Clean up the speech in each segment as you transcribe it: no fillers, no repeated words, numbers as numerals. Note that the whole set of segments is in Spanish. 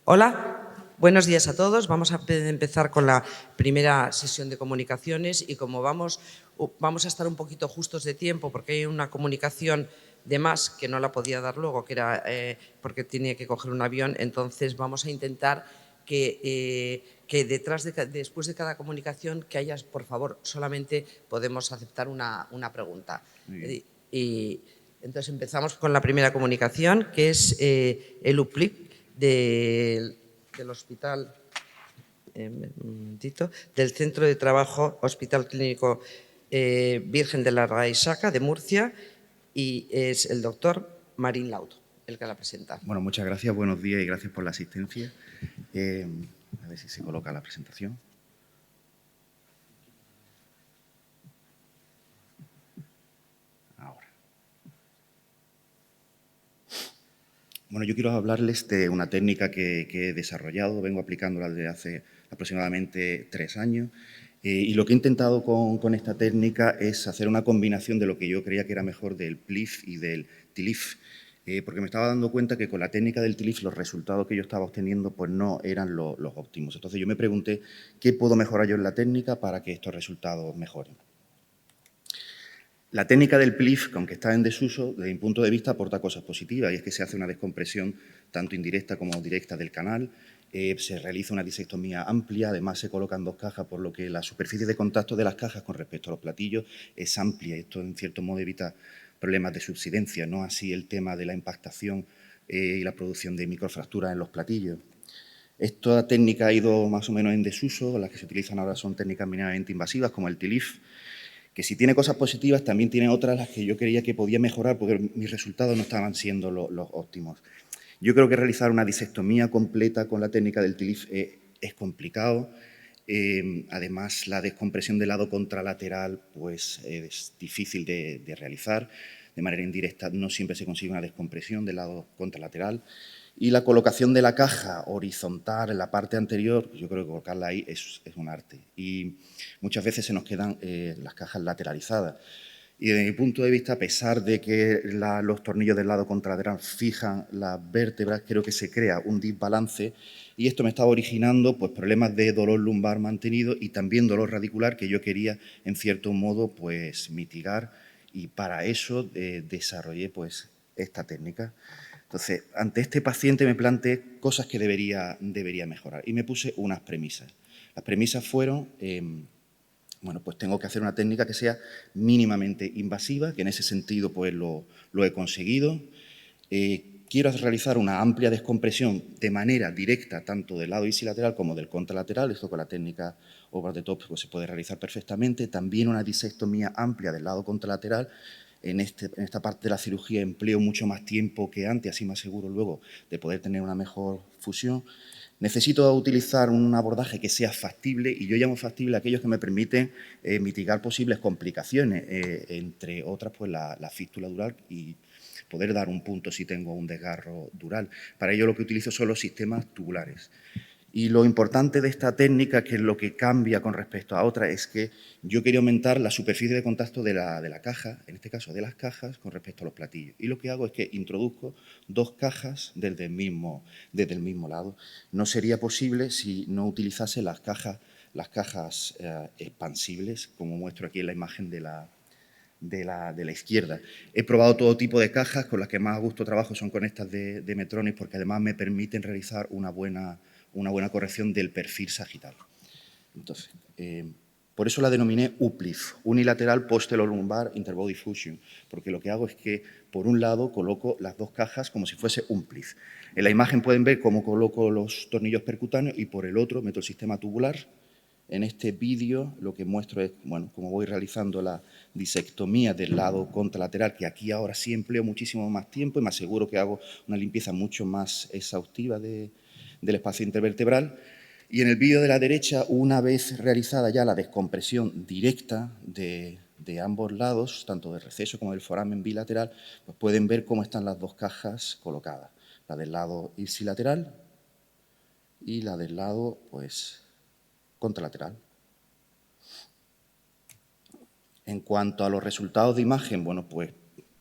Hola, buenos días a todos. Vamos a empezar con la primera sesión de comunicaciones y como vamos a estar un poquito justos de tiempo porque hay una comunicación de más que no la podía dar luego, que era porque tenía que coger un avión, entonces vamos a intentar que después de cada comunicación que haya, por favor, solamente podemos aceptar una pregunta. Y entonces empezamos con la primera comunicación, que es el UPLIC del hospital, del Centro de Trabajo Hospital Clínico Virgen de la Raisaca de Murcia, y es el doctor Marín Lauto el que la presenta. Bueno, muchas gracias, buenos días y gracias por la asistencia. A ver si se coloca la presentación. Ahora. Bueno, yo quiero hablarles de una técnica que he desarrollado, vengo aplicándola desde hace aproximadamente 3 años. Y lo que he intentado con esta técnica es hacer una combinación de lo que yo creía que era mejor del PLIF y del TLIF, porque me estaba dando cuenta que con la técnica del TLIF los resultados que yo estaba obteniendo pues no eran los óptimos. Entonces yo me pregunté qué puedo mejorar yo en la técnica para que estos resultados mejoren. La técnica del PLIF, aunque está en desuso, desde mi punto de vista aporta cosas positivas, y es que se hace una descompresión tanto indirecta como directa del canal, se realiza una disectomía amplia, además se colocan 2 cajas, por lo que la superficie de contacto de las cajas con respecto a los platillos es amplia. Esto, en cierto modo, evita problemas de subsidencia, no así el tema de la impactación y la producción de microfracturas en los platillos. Esta técnica ha ido más o menos en desuso, las que se utilizan ahora son técnicas mínimamente invasivas, como el TLIF, que si tiene cosas positivas, también tiene otras las que yo creía que podía mejorar porque mis resultados no estaban siendo los óptimos. Yo creo que realizar una disectomía completa con la técnica del TLIF es complicado. Además, la descompresión del lado contralateral pues, es difícil de realizar. De manera indirecta no siempre se consigue una descompresión del lado contralateral. Y la colocación de la caja horizontal en la parte anterior, yo creo que colocarla ahí es un arte. Y muchas veces se nos quedan las cajas lateralizadas. Y desde mi punto de vista, a pesar de que los tornillos del lado contralateral fijan las vértebras, creo que se crea un desbalance y esto me estaba originando pues, problemas de dolor lumbar mantenido y también dolor radicular que yo quería, en cierto modo, pues, mitigar, y para eso desarrollé pues, esta técnica. Entonces, ante este paciente me planteé cosas que debería mejorar y me puse unas premisas. Las premisas fueron, bueno, pues tengo que hacer una técnica que sea mínimamente invasiva, que en ese sentido pues lo he conseguido. Quiero realizar una amplia descompresión de manera directa, tanto del lado ipsilateral como del contralateral. Esto con la técnica over the top pues, se puede realizar perfectamente. También una disectomía amplia del lado contralateral. En esta parte de la cirugía empleo mucho más tiempo que antes, así me aseguro luego de poder tener una mejor fusión. Necesito utilizar un abordaje que sea factible, y yo llamo factible a aquellos que me permiten mitigar posibles complicaciones, entre otras pues la fístula dural, y poder dar un punto si tengo un desgarro dural. Para ello lo que utilizo son los sistemas tubulares. Y lo importante de esta técnica, que es lo que cambia con respecto a otra, es que yo quería aumentar la superficie de contacto de la caja, en este caso de las cajas, con respecto a los platillos. Y lo que hago es que introduzco 2 cajas desde el mismo lado. No sería posible si no utilizase las cajas expansibles, como muestro aquí en la imagen de la izquierda. He probado todo tipo de cajas, con las que más a gusto trabajo son con estas de Medtronic, porque además me permiten realizar una buena corrección del perfil sagital. Entonces, por eso la denominé UPLIF, Unilateral Posterolumbar Interbody Fusion, porque lo que hago es que, por un lado, coloco las 2 cajas como si fuese un PLIF. En la imagen pueden ver cómo coloco los tornillos percutáneos y por el otro meto el sistema tubular. En este vídeo lo que muestro es, bueno, cómo voy realizando la disectomía del lado contralateral, que aquí ahora sí empleo muchísimo más tiempo y me aseguro que hago una limpieza mucho más exhaustiva del espacio intervertebral. Y en el vídeo de la derecha, una vez realizada ya la descompresión directa de ambos lados, tanto del receso como del foramen bilateral, pues pueden ver cómo están las 2 cajas colocadas, la del lado ipsilateral y la del lado pues, contralateral. En cuanto a los resultados de imagen, bueno, pues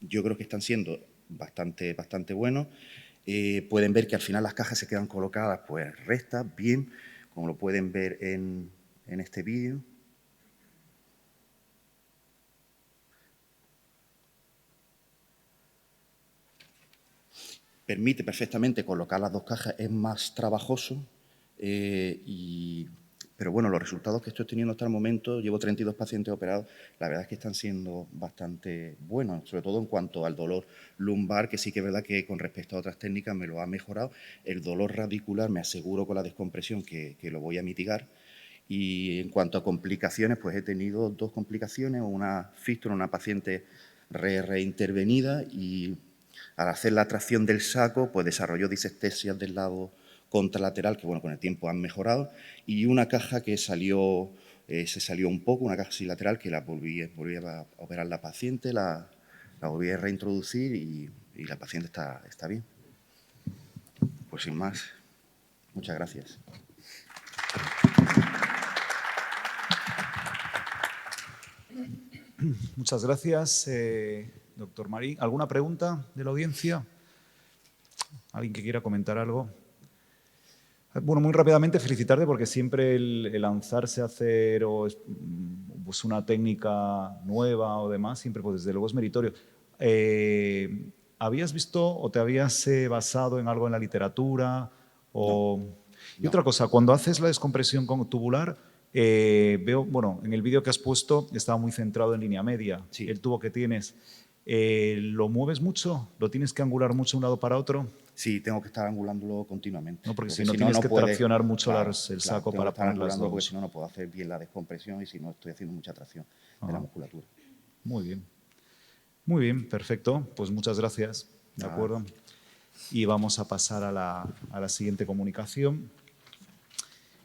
yo creo que están siendo bastante buenos. Pueden ver que al final las cajas se quedan colocadas pues rectas, bien, como lo pueden ver en este vídeo. Permite perfectamente colocar las dos cajas, es más trabajoso, pero bueno, los resultados que estoy teniendo hasta el momento, llevo 32 pacientes operados, la verdad es que están siendo bastante buenos, sobre todo en cuanto al dolor lumbar, que sí que es verdad que con respecto a otras técnicas me lo ha mejorado. El dolor radicular me aseguro con la descompresión que lo voy a mitigar. Y en cuanto a complicaciones, pues he tenido 2 complicaciones, una fístula, una paciente reintervenida, y al hacer la tracción del saco, pues desarrolló disestesias del lado contralateral, que bueno, con el tiempo han mejorado, y una caja que salió, se salió un poco, una caja lateral que la volví a operar la paciente, la volví a reintroducir y la paciente está bien. Pues sin más, muchas gracias. Muchas gracias, doctor Marín. ¿Alguna pregunta de la audiencia? ¿Alguien que quiera comentar algo? Bueno, muy rápidamente felicitarte porque siempre el lanzarse a hacer pues una técnica nueva o demás, siempre pues desde luego es meritorio. ¿Habías visto o te habías basado en algo en la literatura? Y otra cosa, cuando haces la descompresión tubular, veo, bueno, en el vídeo que has puesto estaba muy centrado en línea media. Sí. El tubo que tienes, ¿lo mueves mucho? ¿Lo tienes que angular mucho de un lado para otro? Sí, tengo que estar angulándolo continuamente. No, porque si no tienes que traccionar mucho el saco para poner las dos. Porque si no, no puedo hacer bien la descompresión y si no, estoy haciendo mucha tracción de la musculatura. Muy bien. Muy bien, perfecto. Pues muchas gracias. ¿De acuerdo? Y vamos a pasar a la siguiente comunicación.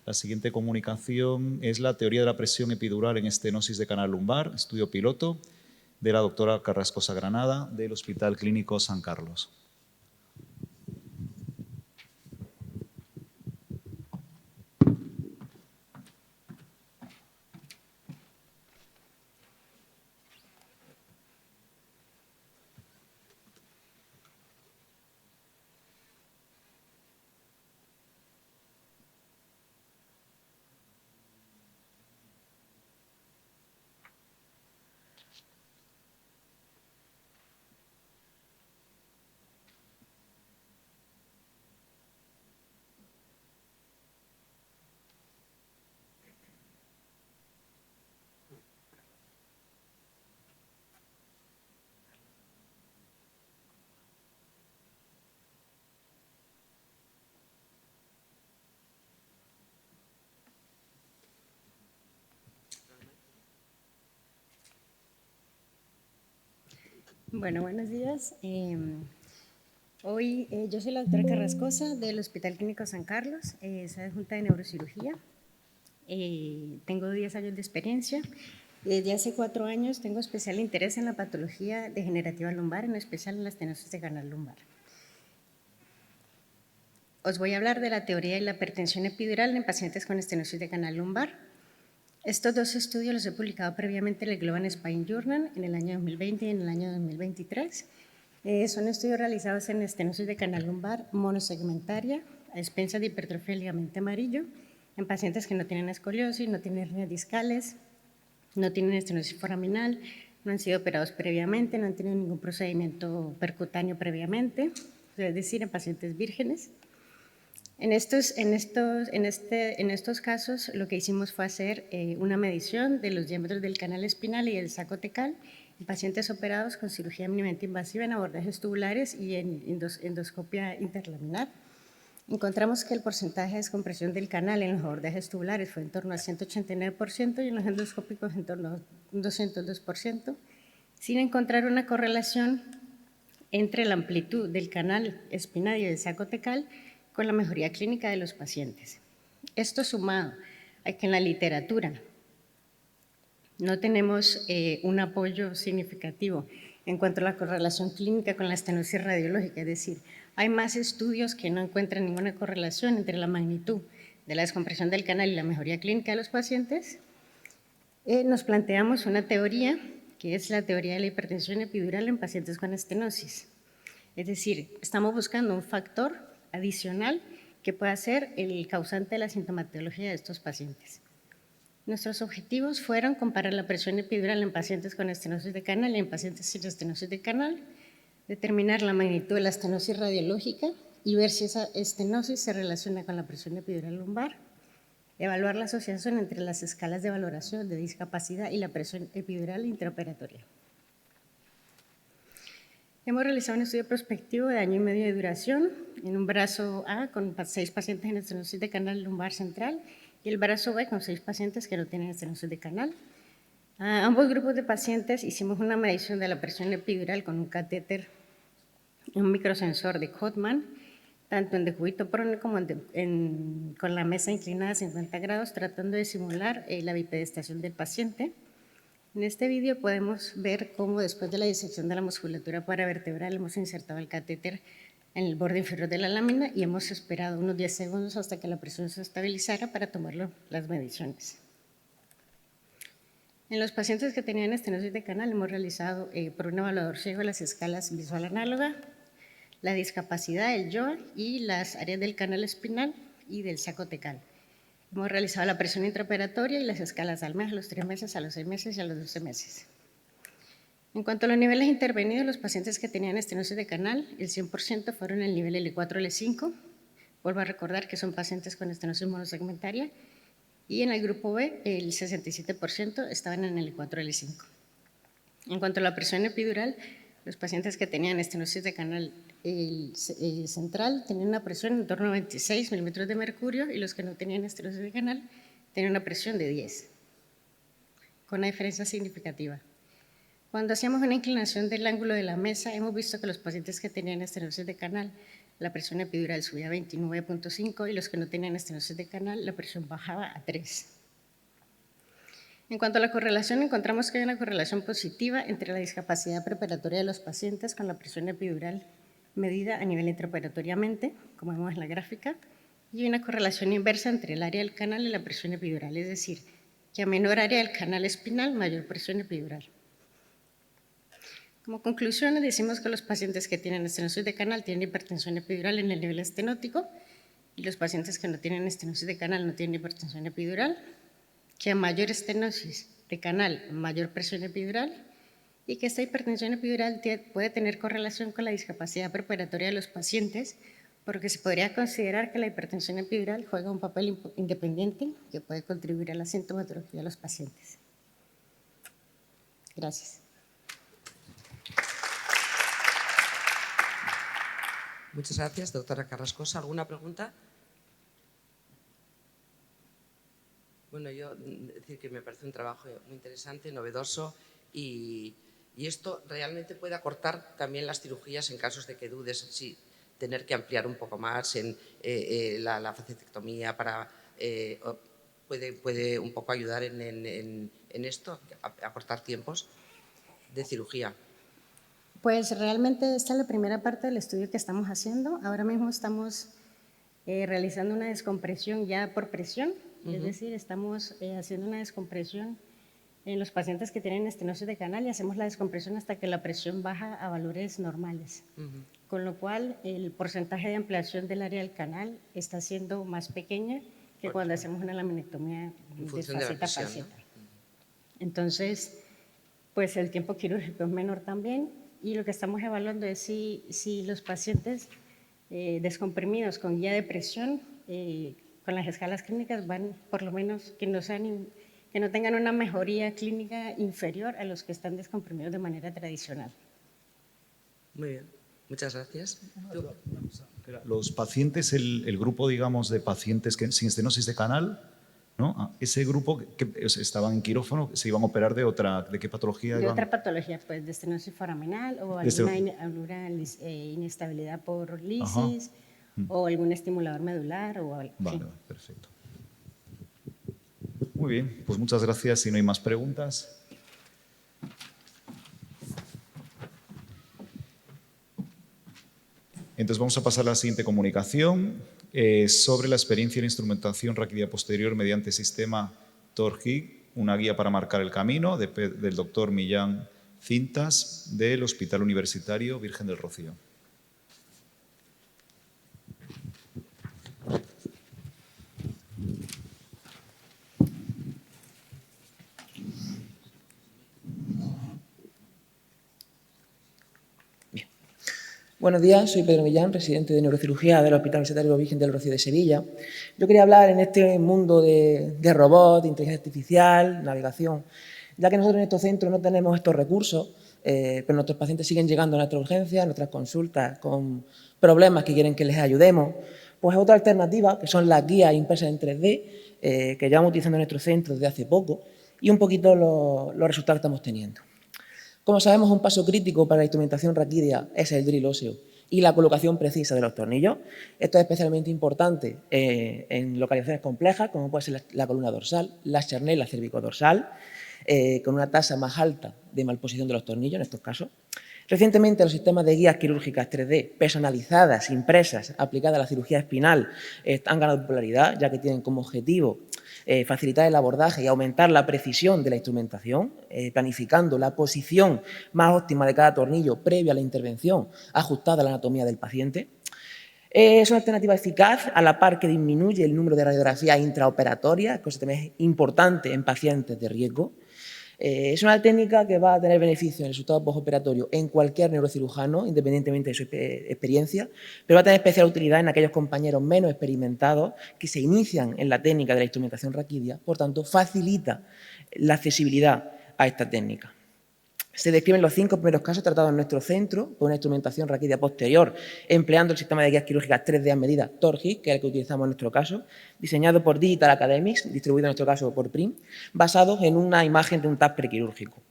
La siguiente comunicación es la teoría de la presión epidural en estenosis de canal lumbar, estudio piloto, de la doctora Carrascosa Granada, del Hospital Clínico San Carlos. Bueno, buenos días. Hoy yo soy la doctora Carrascosa del Hospital Clínico San Carlos, soy adjunta de neurocirugía. Tengo 10 años de experiencia. Desde hace 4 años tengo especial interés en la patología degenerativa lumbar, en especial en la estenosis de canal lumbar. Os voy a hablar de la teoría de la hipertensión epidural en pacientes con estenosis de canal lumbar. Estos 2 estudios los he publicado previamente en el Global Spine Journal en el año 2020 y en el año 2023. Son estudios realizados en estenosis de canal lumbar monosegmentaria a expensas de hipertrofia del ligamento amarillo en pacientes que no tienen escoliosis, no tienen hernias discales, no tienen estenosis foraminal, no han sido operados previamente, no han tenido ningún procedimiento percutáneo previamente, es decir, en pacientes vírgenes. En estos casos, lo que hicimos fue hacer una medición de los diámetros del canal espinal y del saco tecal en pacientes operados con cirugía mínimamente invasiva en abordajes tubulares y en endoscopia interlaminar. Encontramos que el porcentaje de descompresión del canal en los abordajes tubulares fue en torno al 189% y en los endoscópicos en torno a un 202%, sin encontrar una correlación entre la amplitud del canal espinal y del saco tecal con la mejoría clínica de los pacientes. Esto sumado a que en la literatura no tenemos un apoyo significativo en cuanto a la correlación clínica con la estenosis radiológica, es decir, hay más estudios que no encuentran ninguna correlación entre la magnitud de la descompresión del canal y la mejoría clínica de los pacientes. Nos planteamos una teoría que es la teoría de la hipertensión epidural en pacientes con estenosis. Es decir, estamos buscando un factor adicional que pueda ser el causante de la sintomatología de estos pacientes. Nuestros objetivos fueron comparar la presión epidural en pacientes con estenosis de canal y en pacientes sin estenosis de canal, determinar la magnitud de la estenosis radiológica y ver si esa estenosis se relaciona con la presión epidural lumbar, evaluar la asociación entre las escalas de valoración de discapacidad y la presión epidural intraoperatoria. Hemos realizado un estudio prospectivo de 1 año y medio de duración en un brazo A con 6 pacientes en estenosis de canal lumbar central y el brazo B con 6 pacientes que no tienen estenosis de canal. A ambos grupos de pacientes hicimos una medición de la presión epidural con un catéter, un microsensor de Codman, tanto en decúbito prono como con la mesa inclinada a 50 grados, tratando de simular la bipedestación del paciente. En este vídeo podemos ver cómo después de la disección de la musculatura paravertebral hemos insertado el catéter en el borde inferior de la lámina y hemos esperado unos 10 segundos hasta que la presión se estabilizara para tomar las mediciones. En los pacientes que tenían estenosis de canal hemos realizado por un evaluador ciego las escalas visual análoga, la discapacidad, el YOA y las áreas del canal espinal y del saco tecal. Hemos realizado la presión intraoperatoria y las escalas al mes, a los 3 meses, a los 6 meses y a los 12 meses. En cuanto a los niveles intervenidos, los pacientes que tenían estenosis de canal, el 100% fueron en el nivel L4, L5. Vuelvo a recordar que son pacientes con estenosis monosegmentaria. Y en el grupo B, el 67% estaban en el L4, L5. En cuanto a la presión epidural, los pacientes que tenían estenosis de canal central tenían una presión en torno a 26 milímetros de mercurio y los que no tenían estenosis de canal tenían una presión de 10, con una diferencia significativa. Cuando hacíamos una inclinación del ángulo de la mesa, hemos visto que los pacientes que tenían estenosis de canal, la presión epidural subía a 29.5 y los que no tenían estenosis de canal, la presión bajaba a 3. En cuanto a la correlación, encontramos que hay una correlación positiva entre la discapacidad preoperatoria de los pacientes con la presión epidural medida a nivel intraoperatoriamente, como vemos en la gráfica, y una correlación inversa entre el área del canal y la presión epidural, es decir, que a menor área del canal espinal, mayor presión epidural. Como conclusiones, decimos que los pacientes que tienen estenosis de canal tienen hipertensión epidural en el nivel estenótico y los pacientes que no tienen estenosis de canal no tienen hipertensión epidural, que a mayor estenosis de canal, mayor presión epidural y que esta hipertensión epidural puede tener correlación con la discapacidad preoperatoria de los pacientes porque se podría considerar que la hipertensión epidural juega un papel independiente que puede contribuir a la sintomatología de los pacientes. Gracias. Muchas gracias, doctora Carrascosa. ¿Alguna pregunta? Bueno, yo decir que me parece un trabajo muy interesante, novedoso y esto realmente puede acortar también las cirugías en casos de que dudes si tener que ampliar un poco más en la facetectomía puede un poco ayudar en esto, acortar tiempos de cirugía. Pues realmente esta es la primera parte del estudio que estamos haciendo. Ahora mismo estamos realizando una descompresión ya por presión, es decir, estamos haciendo una descompresión en los pacientes que tienen estenosis de canal y hacemos la descompresión hasta que la presión baja a valores normales, con lo cual el porcentaje de ampliación del área del canal está siendo más pequeña que cuando hacemos una laminectomía de faceta a faceta. Entonces, pues el tiempo quirúrgico es menor también. Y lo que estamos evaluando es si los pacientes descomprimidos con guía de presión, con las escalas clínicas, van por lo menos que no tengan una mejoría clínica inferior a los que están descomprimidos de manera tradicional. Muy bien, muchas gracias. Los pacientes, el grupo, digamos, de pacientes sin estenosis de canal, ¿no? Ese grupo que estaban en quirófano, ¿se iban a operar de qué patología? De otra patología, pues de estenosis foraminal o alguna inestabilidad por lisis o algún estimulador medular. Vale, perfecto. Muy bien, pues muchas gracias. Si no hay más preguntas. Entonces vamos a pasar a la siguiente comunicación. Sobre la experiencia en instrumentación raquidia posterior mediante sistema TORG, una guía para marcar el camino, del doctor Millán Cintas, del Hospital Universitario Virgen del Rocío. Buenos días, soy Pedro Millán, residente de neurocirugía del Hospital Universitario Virgen del Rocío de Sevilla. Yo quería hablar en este mundo de robots, de inteligencia artificial, navegación, ya que nosotros en estos centros no tenemos estos recursos, pero nuestros pacientes siguen llegando a nuestras urgencias, a nuestras consultas, con problemas que quieren que les ayudemos. Pues otra alternativa, que son las guías impresas en 3D, que llevamos utilizando en nuestros centros desde hace poco, y un poquito los resultados que estamos teniendo. Como sabemos, un paso crítico para la instrumentación raquídea es el drill óseo y la colocación precisa de los tornillos. Esto es especialmente importante en localizaciones complejas, como puede ser la columna dorsal, la sternela cervicodorsal, con una tasa más alta de malposición de los tornillos en estos casos. Recientemente, los sistemas de guías quirúrgicas 3D personalizadas, impresas, aplicadas a la cirugía espinal, han ganado popularidad, ya que tienen como objetivo facilitar el abordaje y aumentar la precisión de la instrumentación, planificando la posición más óptima de cada tornillo previo a la intervención, ajustada a la anatomía del paciente. Es una alternativa eficaz, a la par que disminuye el número de radiografías intraoperatorias, cosa también es importante en pacientes de riesgo. Es una técnica que va a tener beneficio en el resultado postoperatorio en cualquier neurocirujano, independientemente de su experiencia, pero va a tener especial utilidad en aquellos compañeros menos experimentados que se inician en la técnica de la instrumentación raquídea, por tanto, facilita la accesibilidad a esta técnica. Se describen los 5 primeros casos tratados en nuestro centro con una instrumentación raquídea posterior, empleando el sistema de guías quirúrgicas 3D a medida TORGIS, que es el que utilizamos en nuestro caso, diseñado por Digital Academics, distribuido en nuestro caso por PRIM, basados en una imagen de un TAC prequirúrgico.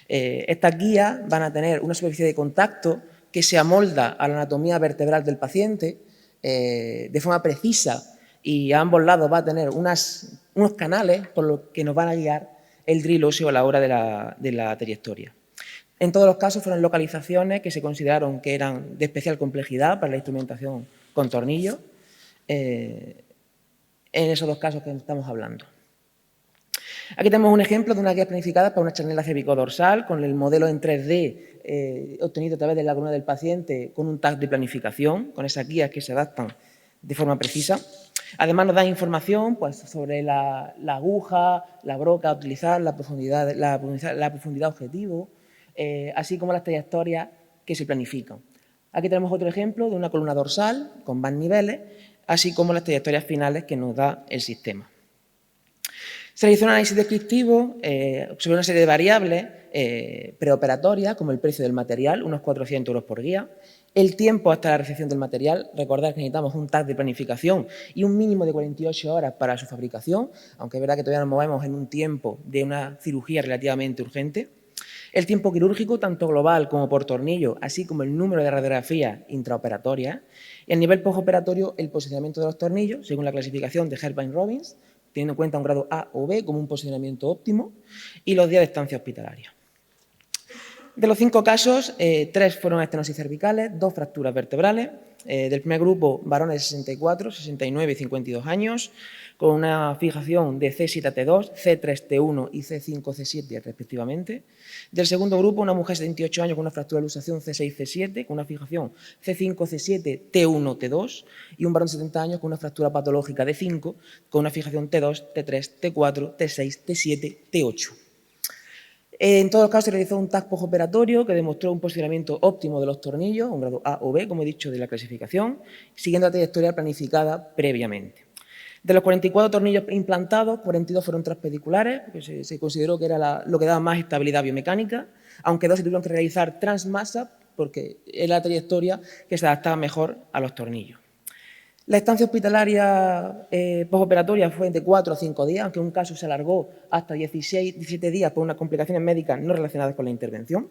Estas guías van a tener una superficie de contacto que se amolda a la anatomía vertebral del paciente de forma precisa, y a ambos lados va a tener unos canales por los que nos van a guiar el drill óseo a la hora de la trayectoria. En todos los casos fueron localizaciones que se consideraron que eran de especial complejidad para la instrumentación con tornillos, en esos 2 casos que estamos hablando. Aquí tenemos un ejemplo de una guía planificada para una sternela cervicodorsal con el modelo en 3D obtenido a través de la columna del paciente con un tag de planificación, con esas guías que se adaptan de forma precisa. Además, nos da información pues, sobre la aguja, la broca a utilizar, la profundidad objetivo, así como las trayectorias que se planifican. Aquí tenemos otro ejemplo de una columna dorsal con más niveles, así como las trayectorias finales que nos da el sistema. Se realizó un análisis descriptivo sobre una serie de variables preoperatorias, como el precio del material, unos 400 € por guía, el tiempo hasta la recepción del material. Recordad que necesitamos un tag de planificación y un mínimo de 48 horas para su fabricación, aunque es verdad que todavía nos movemos en un tiempo de una cirugía relativamente urgente. El tiempo quirúrgico, tanto global como por tornillo, así como el número de radiografías intraoperatorias. Y a nivel postoperatorio, el posicionamiento de los tornillos, según la clasificación de Herbine-Robbins, teniendo en cuenta un grado A o B como un posicionamiento óptimo, y los días de estancia hospitalaria. De los 5 casos, 3 fueron estenosis cervicales, 2 fracturas vertebrales. Del primer grupo, varones de 64, 69 y 52 años, con una fijación de C7-T2, C3-T1 y C5-C7 respectivamente. Del segundo grupo, una mujer de 78 años con una fractura de luxación C6-C7, con una fijación C5-C7, T1-T2, y un varón de 70 años con una fractura patológica de 5, con una fijación T2, T3, T4, T6, T7, T8. En todos los casos se realizó un TAC postoperatorio que demostró un posicionamiento óptimo de los tornillos, un grado A o B, como he dicho, de la clasificación, siguiendo la trayectoria planificada previamente. De los 44 tornillos implantados, 42 fueron transpediculares, porque se consideró que era lo que daba más estabilidad biomecánica, aunque 2 se tuvieron que realizar transmasa, porque era la trayectoria que se adaptaba mejor a los tornillos. La estancia hospitalaria postoperatoria fue de 4 a 5 días, aunque un caso se alargó hasta 17 días por unas complicaciones médicas no relacionadas con la intervención.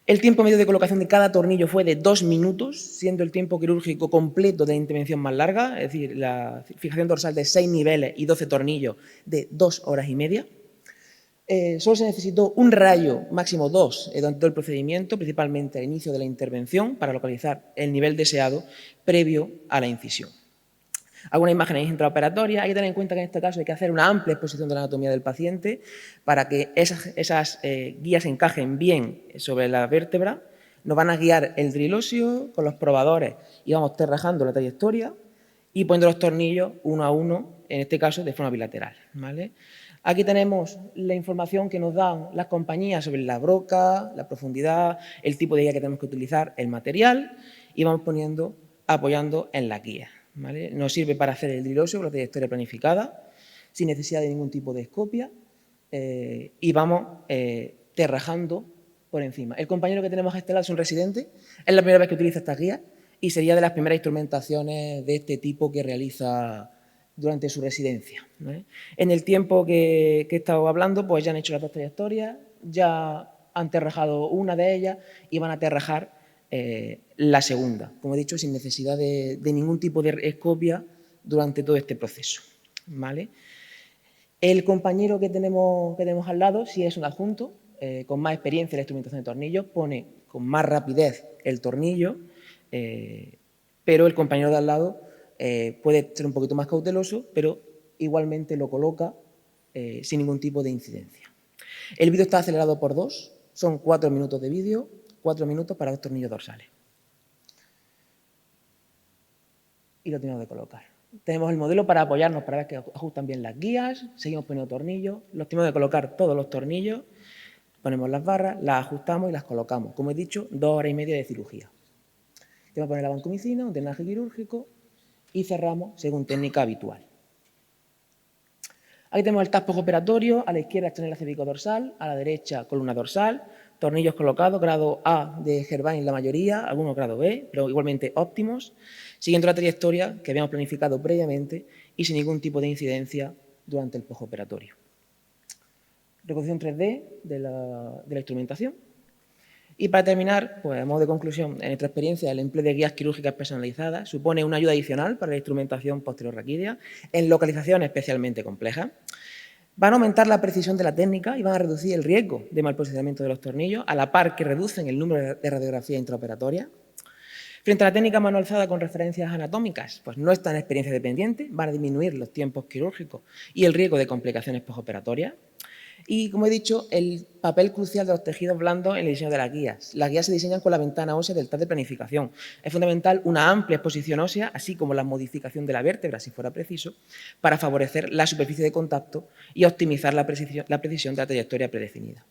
El tiempo medio de colocación de cada tornillo fue de 2 minutos, siendo el tiempo quirúrgico completo de la intervención más larga, es decir, la fijación dorsal de 6 niveles y 12 tornillos de 2 horas y media. Solo se necesitó un rayo, máximo 2, durante todo el procedimiento, principalmente al inicio de la intervención, para localizar el nivel deseado previo a la incisión. Algunas imágenes intraoperatorias. Hay que tener en cuenta que en este caso hay que hacer una amplia exposición de la anatomía del paciente para que esas guías encajen bien sobre la vértebra. Nos van a guiar el drill óseo con los probadores y vamos terrajando la trayectoria y poniendo los tornillos uno a uno, en este caso de forma bilateral, ¿vale? Aquí tenemos la información que nos dan las compañías sobre la broca, la profundidad, el tipo de guía que tenemos que utilizar, el material, y vamos apoyando en las guías, ¿vale? Nos sirve para hacer el drill óseo con la trayectoria planificada, sin necesidad de ningún tipo de escopia, y vamos terrajando por encima. El compañero que tenemos a este lado es un residente, es la primera vez que utiliza estas guías y sería de las primeras instrumentaciones de este tipo que realiza durante su residencia, ¿vale? En el tiempo que he estado hablando, pues ya han hecho las dos trayectorias, ya han terrajado una de ellas y van a terrajar la segunda, como he dicho, sin necesidad de ningún tipo de escopia durante todo este proceso, ¿vale? El compañero que tenemos al lado, si es un adjunto, con más experiencia en la instrumentación de tornillos, pone con más rapidez el tornillo, pero el compañero de al lado puede ser un poquito más cauteloso, pero igualmente lo coloca sin ningún tipo de incidencia. El vídeo está acelerado por 2, son 4 minutos de vídeo, 4 minutos para 2 tornillos dorsales. Y lo tenemos de colocar. Tenemos el modelo para apoyarnos, para ver que ajustan bien las guías, seguimos poniendo tornillos, los tenemos de colocar todos los tornillos, ponemos las barras, las ajustamos y las colocamos. Como he dicho, 2 horas y media de cirugía. Tenemos que poner la vancomicina, un drenaje quirúrgico y cerramos según técnica habitual. Aquí tenemos el TAC postoperatorio, a la izquierda chanel cévico dorsal, a la derecha columna dorsal, tornillos colocados, grado A de Gervain la mayoría, algunos grado B, pero igualmente óptimos, siguiendo la trayectoria que habíamos planificado previamente y sin ningún tipo de incidencia durante el postoperatorio. Reconstrucción 3D de la instrumentación. Y para terminar, pues a modo de conclusión, en nuestra experiencia, el empleo de guías quirúrgicas personalizadas supone una ayuda adicional para la instrumentación posterior-raquídea en localizaciones especialmente complejas. Van a aumentar la precisión de la técnica y van a reducir el riesgo de mal posicionamiento de los tornillos, a la par que reducen el número de radiografías intraoperatorias. Frente a la técnica mano alzada con referencias anatómicas, pues no están en experiencia dependiente, van a disminuir los tiempos quirúrgicos y el riesgo de complicaciones postoperatorias. Y, como he dicho, el papel crucial de los tejidos blandos en el diseño de las guías. Las guías se diseñan con la ventana ósea del TAC de planificación. Es fundamental una amplia exposición ósea, así como la modificación de la vértebra, si fuera preciso, para favorecer la superficie de contacto y optimizar la precisión de la trayectoria predefinida.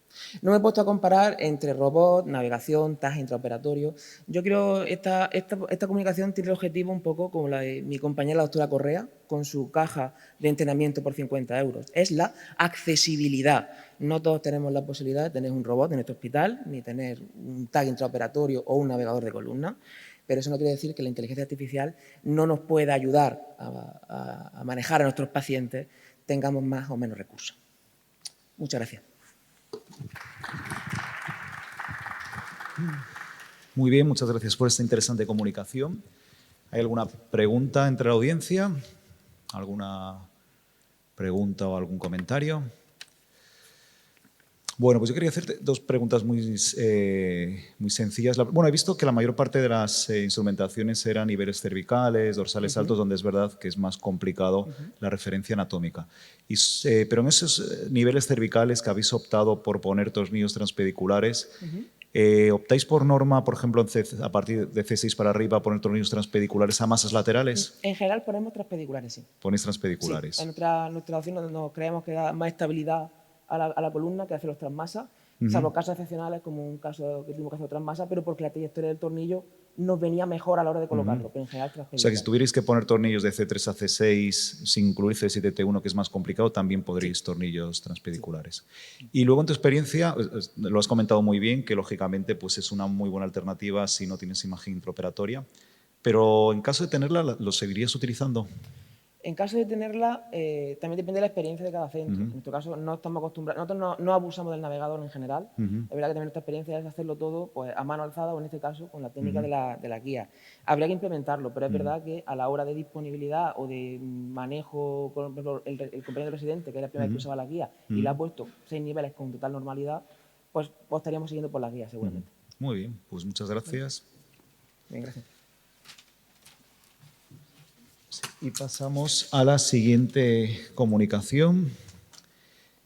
No me he puesto a comparar entre robot, navegación, TAC intraoperatorio. Yo creo que esta comunicación tiene el objetivo un poco como la de mi compañera, la doctora Correa, con su caja de entrenamiento por 50 euros. Es la accesibilidad. No todos tenemos la posibilidad de tener un robot en nuestro hospital, ni tener un TAC intraoperatorio o un navegador de columna, pero eso no quiere decir que la inteligencia artificial no nos pueda ayudar a manejar a nuestros pacientes, tengamos más o menos recursos. Muchas gracias. Muy bien, muchas gracias por esta interesante comunicación. ¿Hay alguna pregunta entre la audiencia? ¿Alguna pregunta o algún comentario? Bueno, pues yo quería hacerte 2 preguntas muy sencillas. Bueno, he visto que la mayor parte de las instrumentaciones eran niveles cervicales, dorsales altos, donde es verdad que es más complicado la referencia anatómica. Pero en esos niveles cervicales que habéis optado por poner tornillos transpediculares, ¿optáis por norma, por ejemplo, a partir de C6 para arriba, poner tornillos transpediculares a masas laterales? En general ponemos transpediculares, sí. Ponéis transpediculares. Sí, en nuestra opción nos creemos que da más estabilidad a la columna que hacer los transmasas, salvo casos excepcionales como un caso que tuvimos que hacer transmasa, pero porque la trayectoria del tornillo nos venía mejor a la hora de colocarlo, pero en general O sea, que si tuvierais que poner tornillos de C3 a C6 sin incluir C7, T1, que es más complicado, también podréis tornillos transpediculares. Sí. Y luego, en tu experiencia, lo has comentado muy bien, que lógicamente pues, es una muy buena alternativa si no tienes imagen intraoperatoria, pero en caso de tenerla, ¿lo seguirías utilizando? En caso de tenerla, también depende de la experiencia de cada centro. En nuestro caso, no estamos acostumbrados, nosotros no abusamos del navegador en general. Es verdad que también nuestra experiencia es hacerlo todo pues, a mano alzada o, en este caso, con la técnica de la guía. Habría que implementarlo, pero es verdad que a la hora de disponibilidad o de manejo, por ejemplo, el compañero residente, que era la primera vez que usaba la guía, y le ha puesto 6 niveles con total normalidad, pues estaríamos siguiendo por la guía, seguramente. Muy bien, pues muchas gracias. Bien, gracias. Y pasamos a la siguiente comunicación,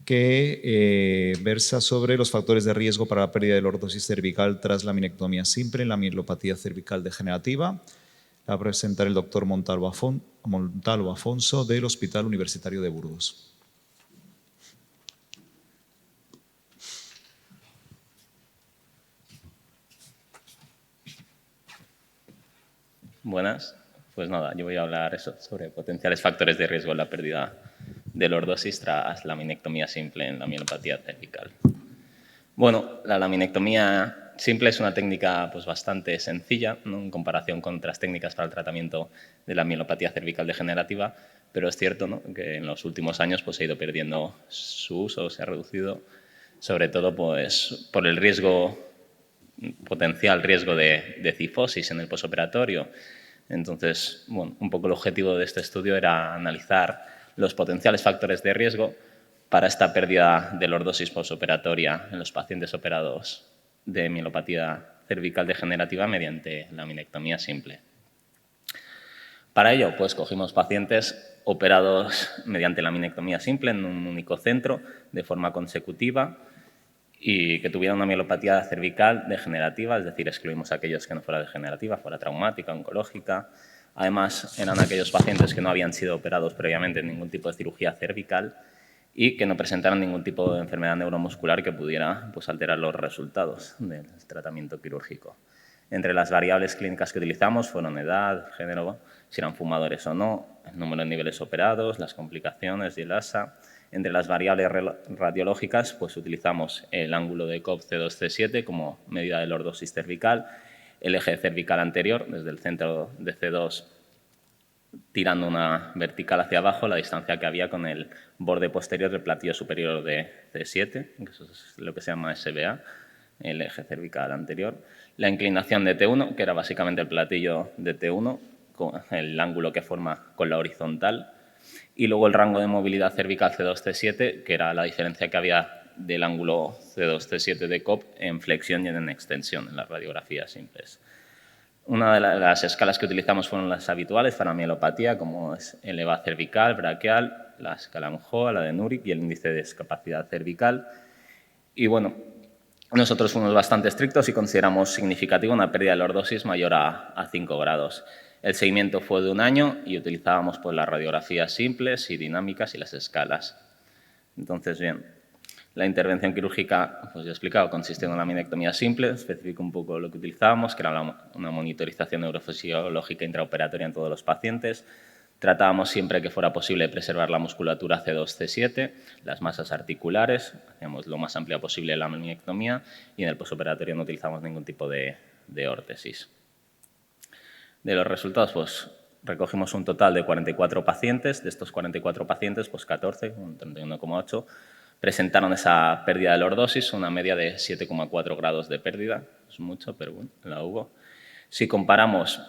que versa sobre los factores de riesgo para la pérdida de lordosis cervical tras la minectomía simple en la mielopatía cervical degenerativa. La va a presentar el doctor Montalvo Afonso del Hospital Universitario de Burgos. Buenas. Pues nada, yo voy a hablar sobre potenciales factores de riesgo en la pérdida de lordosis tras laminectomía simple en la mielopatía cervical. Bueno, la laminectomía simple es una técnica pues, bastante sencilla, ¿no?, en comparación con otras técnicas para el tratamiento de la mielopatía cervical degenerativa, pero es cierto, ¿no?, que en los últimos años pues, se ha ido perdiendo su uso, se ha reducido, sobre todo pues, por el potencial riesgo de cifosis en el posoperatorio. Entonces, bueno, un poco el objetivo de este estudio era analizar los potenciales factores de riesgo para esta pérdida de lordosis posoperatoria en los pacientes operados de mielopatía cervical degenerativa mediante laminectomía simple. Para ello, pues cogimos pacientes operados mediante laminectomía simple en un único centro de forma consecutiva y que tuvieran una mielopatía cervical degenerativa, es decir, excluimos a aquellos que no fuera degenerativa, fuera traumática, oncológica. Además, eran aquellos pacientes que no habían sido operados previamente en ningún tipo de cirugía cervical y que no presentaran ningún tipo de enfermedad neuromuscular que pudiera pues, alterar los resultados del tratamiento quirúrgico. Entre las variables clínicas que utilizamos fueron edad, género, si eran fumadores o no, el número de niveles operados, las complicaciones y el ASA. Entre las variables radiológicas pues, utilizamos el ángulo de Cobb C2-C7 como medida de lordosis cervical, el eje cervical anterior desde el centro de C2 tirando una vertical hacia abajo, la distancia que había con el borde posterior del platillo superior de C7, que eso es lo que se llama SBA, el eje cervical anterior. La inclinación de T1, que era básicamente el platillo de T1, con el ángulo que forma con la horizontal. Y luego el rango de movilidad cervical C2-C7, que era la diferencia que había del ángulo C2-C7 de Cobb en flexión y en extensión en las radiografías simples. Una de las escalas que utilizamos fueron las habituales para mielopatía, como es el EVA cervical, braquial, la escala ANJOA, la de Nurick y el índice de discapacidad cervical. Y bueno, nosotros fuimos bastante estrictos y consideramos significativa una pérdida de lordosis mayor a 5 grados. El seguimiento fue de 1 año y utilizábamos pues, las radiografías simples y dinámicas y las escalas. Entonces, bien, la intervención quirúrgica, pues ya he explicado, consiste en una laminectomía simple, especifico un poco lo que utilizábamos, que era una monitorización neurofisiológica intraoperatoria en todos los pacientes. Tratábamos siempre que fuera posible preservar la musculatura C2-C7, las masas articulares, hacíamos lo más amplia posible la laminectomía y en el posoperatorio no utilizamos ningún tipo de órtesis. De los resultados, pues recogimos un total de 44 pacientes. De estos 44 pacientes, pues 14, un 31,8, presentaron esa pérdida de lordosis, una media de 7,4 grados de pérdida. Es mucho, pero bueno, la hubo. Si comparamos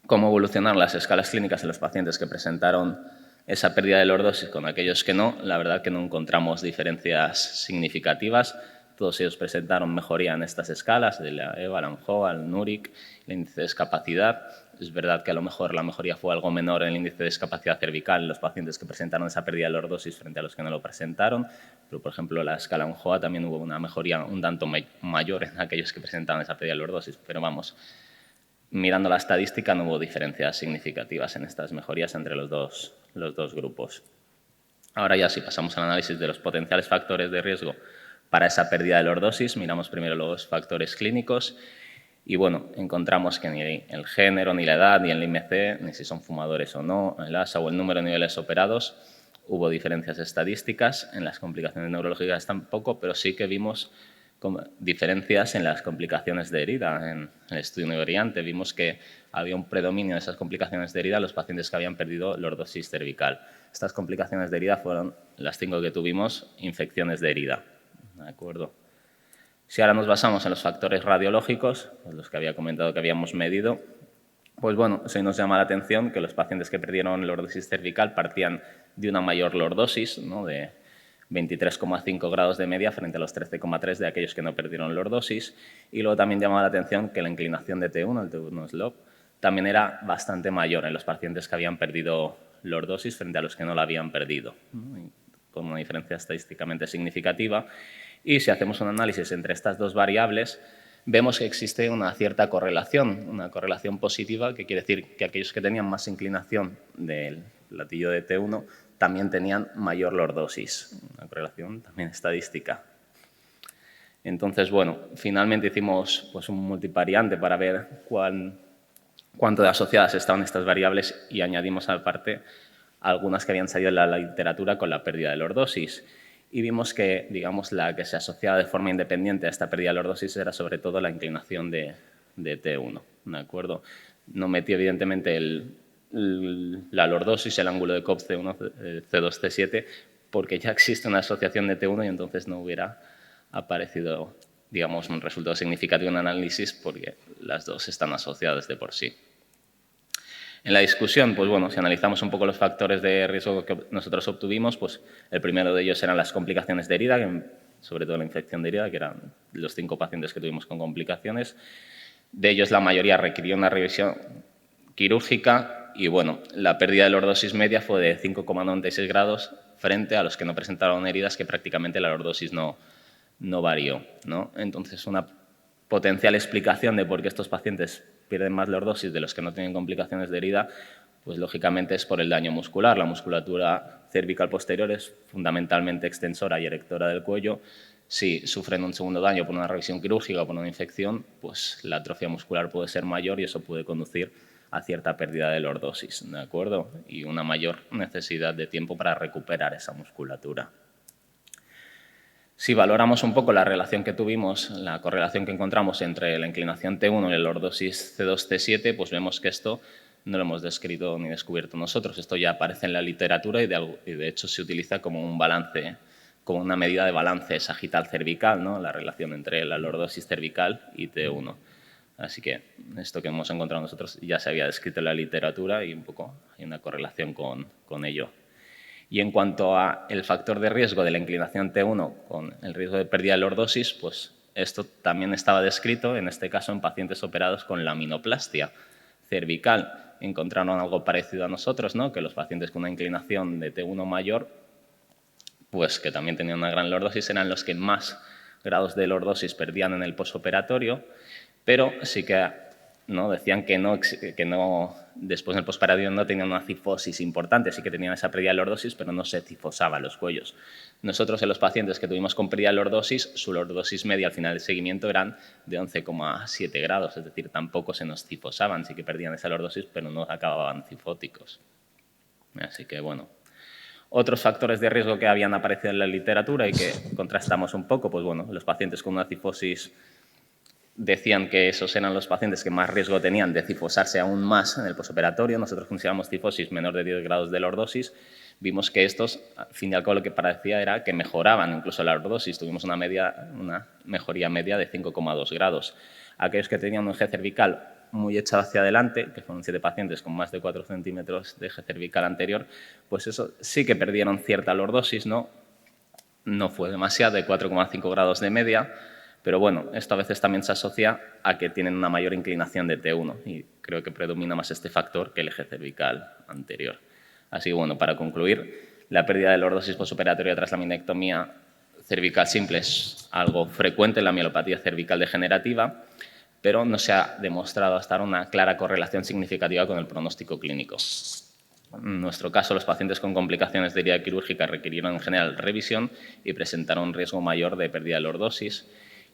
cómo evolucionaron las escalas clínicas en los pacientes que presentaron esa pérdida de lordosis con aquellos que no, la verdad que no encontramos diferencias significativas. Todos ellos presentaron mejoría en estas escalas, de la EVA, la ANJOA, el Nurick, el índice de discapacidad. Es verdad que a lo mejor la mejoría fue algo menor en el índice de discapacidad cervical en los pacientes que presentaron esa pérdida de lordosis frente a los que no lo presentaron, pero por ejemplo en la escala ANJOA también hubo una mejoría un tanto mayor en aquellos que presentaban esa pérdida de lordosis, pero vamos, mirando la estadística no hubo diferencias significativas en estas mejorías entre los dos grupos. Ahora ya si pasamos al análisis de los potenciales factores de riesgo para esa pérdida de lordosis, miramos primero los factores clínicos y bueno, encontramos que ni el género, ni la edad, ni el IMC, ni si son fumadores o no, el ASA o el número de niveles operados, hubo diferencias estadísticas. En las complicaciones neurológicas tampoco, pero sí que vimos diferencias en las complicaciones de herida. En el estudio neuroriante vimos que había un predominio de esas complicaciones de herida en los pacientes que habían perdido lordosis cervical. Estas complicaciones de herida fueron las 5 que tuvimos, infecciones de herida. ¿De acuerdo? Si ahora nos basamos en los factores radiológicos, pues los que había comentado que habíamos medido, pues bueno, se nos llama la atención que los pacientes que perdieron lordosis cervical partían de una mayor lordosis, ¿no?, de 23,5 grados de media frente a los 13,3 de aquellos que no perdieron lordosis. Y luego también llamaba la atención que la inclinación de T1, el T1 slope, también era bastante mayor en los pacientes que habían perdido lordosis frente a los que no la habían perdido, ¿no?, con una diferencia estadísticamente significativa. Y si hacemos un análisis entre estas dos variables, vemos que existe una cierta correlación, una correlación positiva, que quiere decir que aquellos que tenían más inclinación del platillo de T1 también tenían mayor lordosis, una correlación también estadística. Entonces, bueno, finalmente hicimos pues, un multivariante para ver cuál cuánto de asociadas estaban estas variables y añadimos aparte algunas que habían salido en la literatura con la pérdida de lordosis. Y vimos que, digamos, la que se asociaba de forma independiente a esta pérdida de lordosis era sobre todo la inclinación de T1, ¿de acuerdo? No metí evidentemente la lordosis, el ángulo de Cobb C1, C2, C7, porque ya existe una asociación de T1 y entonces no hubiera aparecido, digamos, un resultado significativo en análisis porque las dos están asociadas de por sí. En la discusión, pues bueno, si analizamos un poco los factores de riesgo que nosotros obtuvimos, pues el primero de ellos eran las complicaciones de herida, sobre todo la infección de herida, que eran los 5 pacientes que tuvimos con complicaciones. De ellos la mayoría requirió una revisión quirúrgica y bueno, la pérdida de lordosis media fue de 5,96 grados frente a los que no presentaron heridas, que prácticamente la lordosis no varió, ¿no? Entonces, una potencial explicación de por qué estos pacientes pierden más lordosis de los que no tienen complicaciones de herida, pues lógicamente es por el daño muscular. La musculatura cervical posterior es fundamentalmente extensora y erectora del cuello. Si sufren un segundo daño por una revisión quirúrgica o por una infección, pues la atrofia muscular puede ser mayor y eso puede conducir a cierta pérdida de lordosis, ¿de acuerdo? Y una mayor necesidad de tiempo para recuperar esa musculatura. Si valoramos un poco la relación que tuvimos, la correlación que encontramos entre la inclinación T1 y la lordosis C2, C7, pues vemos que esto no lo hemos descrito ni descubierto nosotros. Esto ya aparece en la literatura y de hecho se utiliza como un balance, como una medida de balance sagital cervical, ¿no? La relación entre la lordosis cervical y T1. Así que esto que hemos encontrado nosotros ya se había descrito en la literatura y un poco hay una correlación con ello. Y en cuanto al factor de riesgo de la inclinación T1 con el riesgo de pérdida de lordosis, pues esto también estaba descrito, en este caso en pacientes operados con laminoplastia cervical. Encontraron algo parecido a nosotros, ¿no? Que los pacientes con una inclinación de T1 mayor, pues que también tenían una gran lordosis, eran los que más grados de lordosis perdían en el posoperatorio, pero sí que ¿no? Decían que no, después del posoperatorio no tenían una cifosis importante, sí que tenían esa pérdida de lordosis, pero no se cifosaban los cuellos. Nosotros en los pacientes que tuvimos con pérdida de lordosis, su lordosis media al final del seguimiento eran de 11,7 grados, es decir, tampoco se nos cifosaban, sí que perdían esa lordosis, pero no acababan cifóticos. Así que bueno. Otros factores de riesgo que habían aparecido en la literatura y que contrastamos un poco, pues bueno, los pacientes con una cifosis decían que esos eran los pacientes que más riesgo tenían de cifosarse aún más en el posoperatorio. Nosotros consideramos cifosis menor de 10 grados de lordosis. Vimos que estos, al fin y al cabo, lo que parecía era que mejoraban incluso la lordosis. Tuvimos una mejoría media de 5,2 grados. Aquellos que tenían un eje cervical muy echado hacia adelante, que fueron 7 pacientes con más de 4 centímetros de eje cervical anterior, pues eso sí que perdieron cierta lordosis, no fue demasiado, de 4,5 grados de media, pero bueno, esto a veces también se asocia a que tienen una mayor inclinación de T1 y creo que predomina más este factor que el eje cervical anterior. Así que bueno, para concluir, la pérdida de lordosis posoperatoria tras la laminectomía cervical simple es algo frecuente en la mielopatía cervical degenerativa, pero no se ha demostrado hasta ahora una clara correlación significativa con el pronóstico clínico. En nuestro caso, los pacientes con complicaciones de herida quirúrgica requirieron en general revisión y presentaron un riesgo mayor de pérdida de lordosis.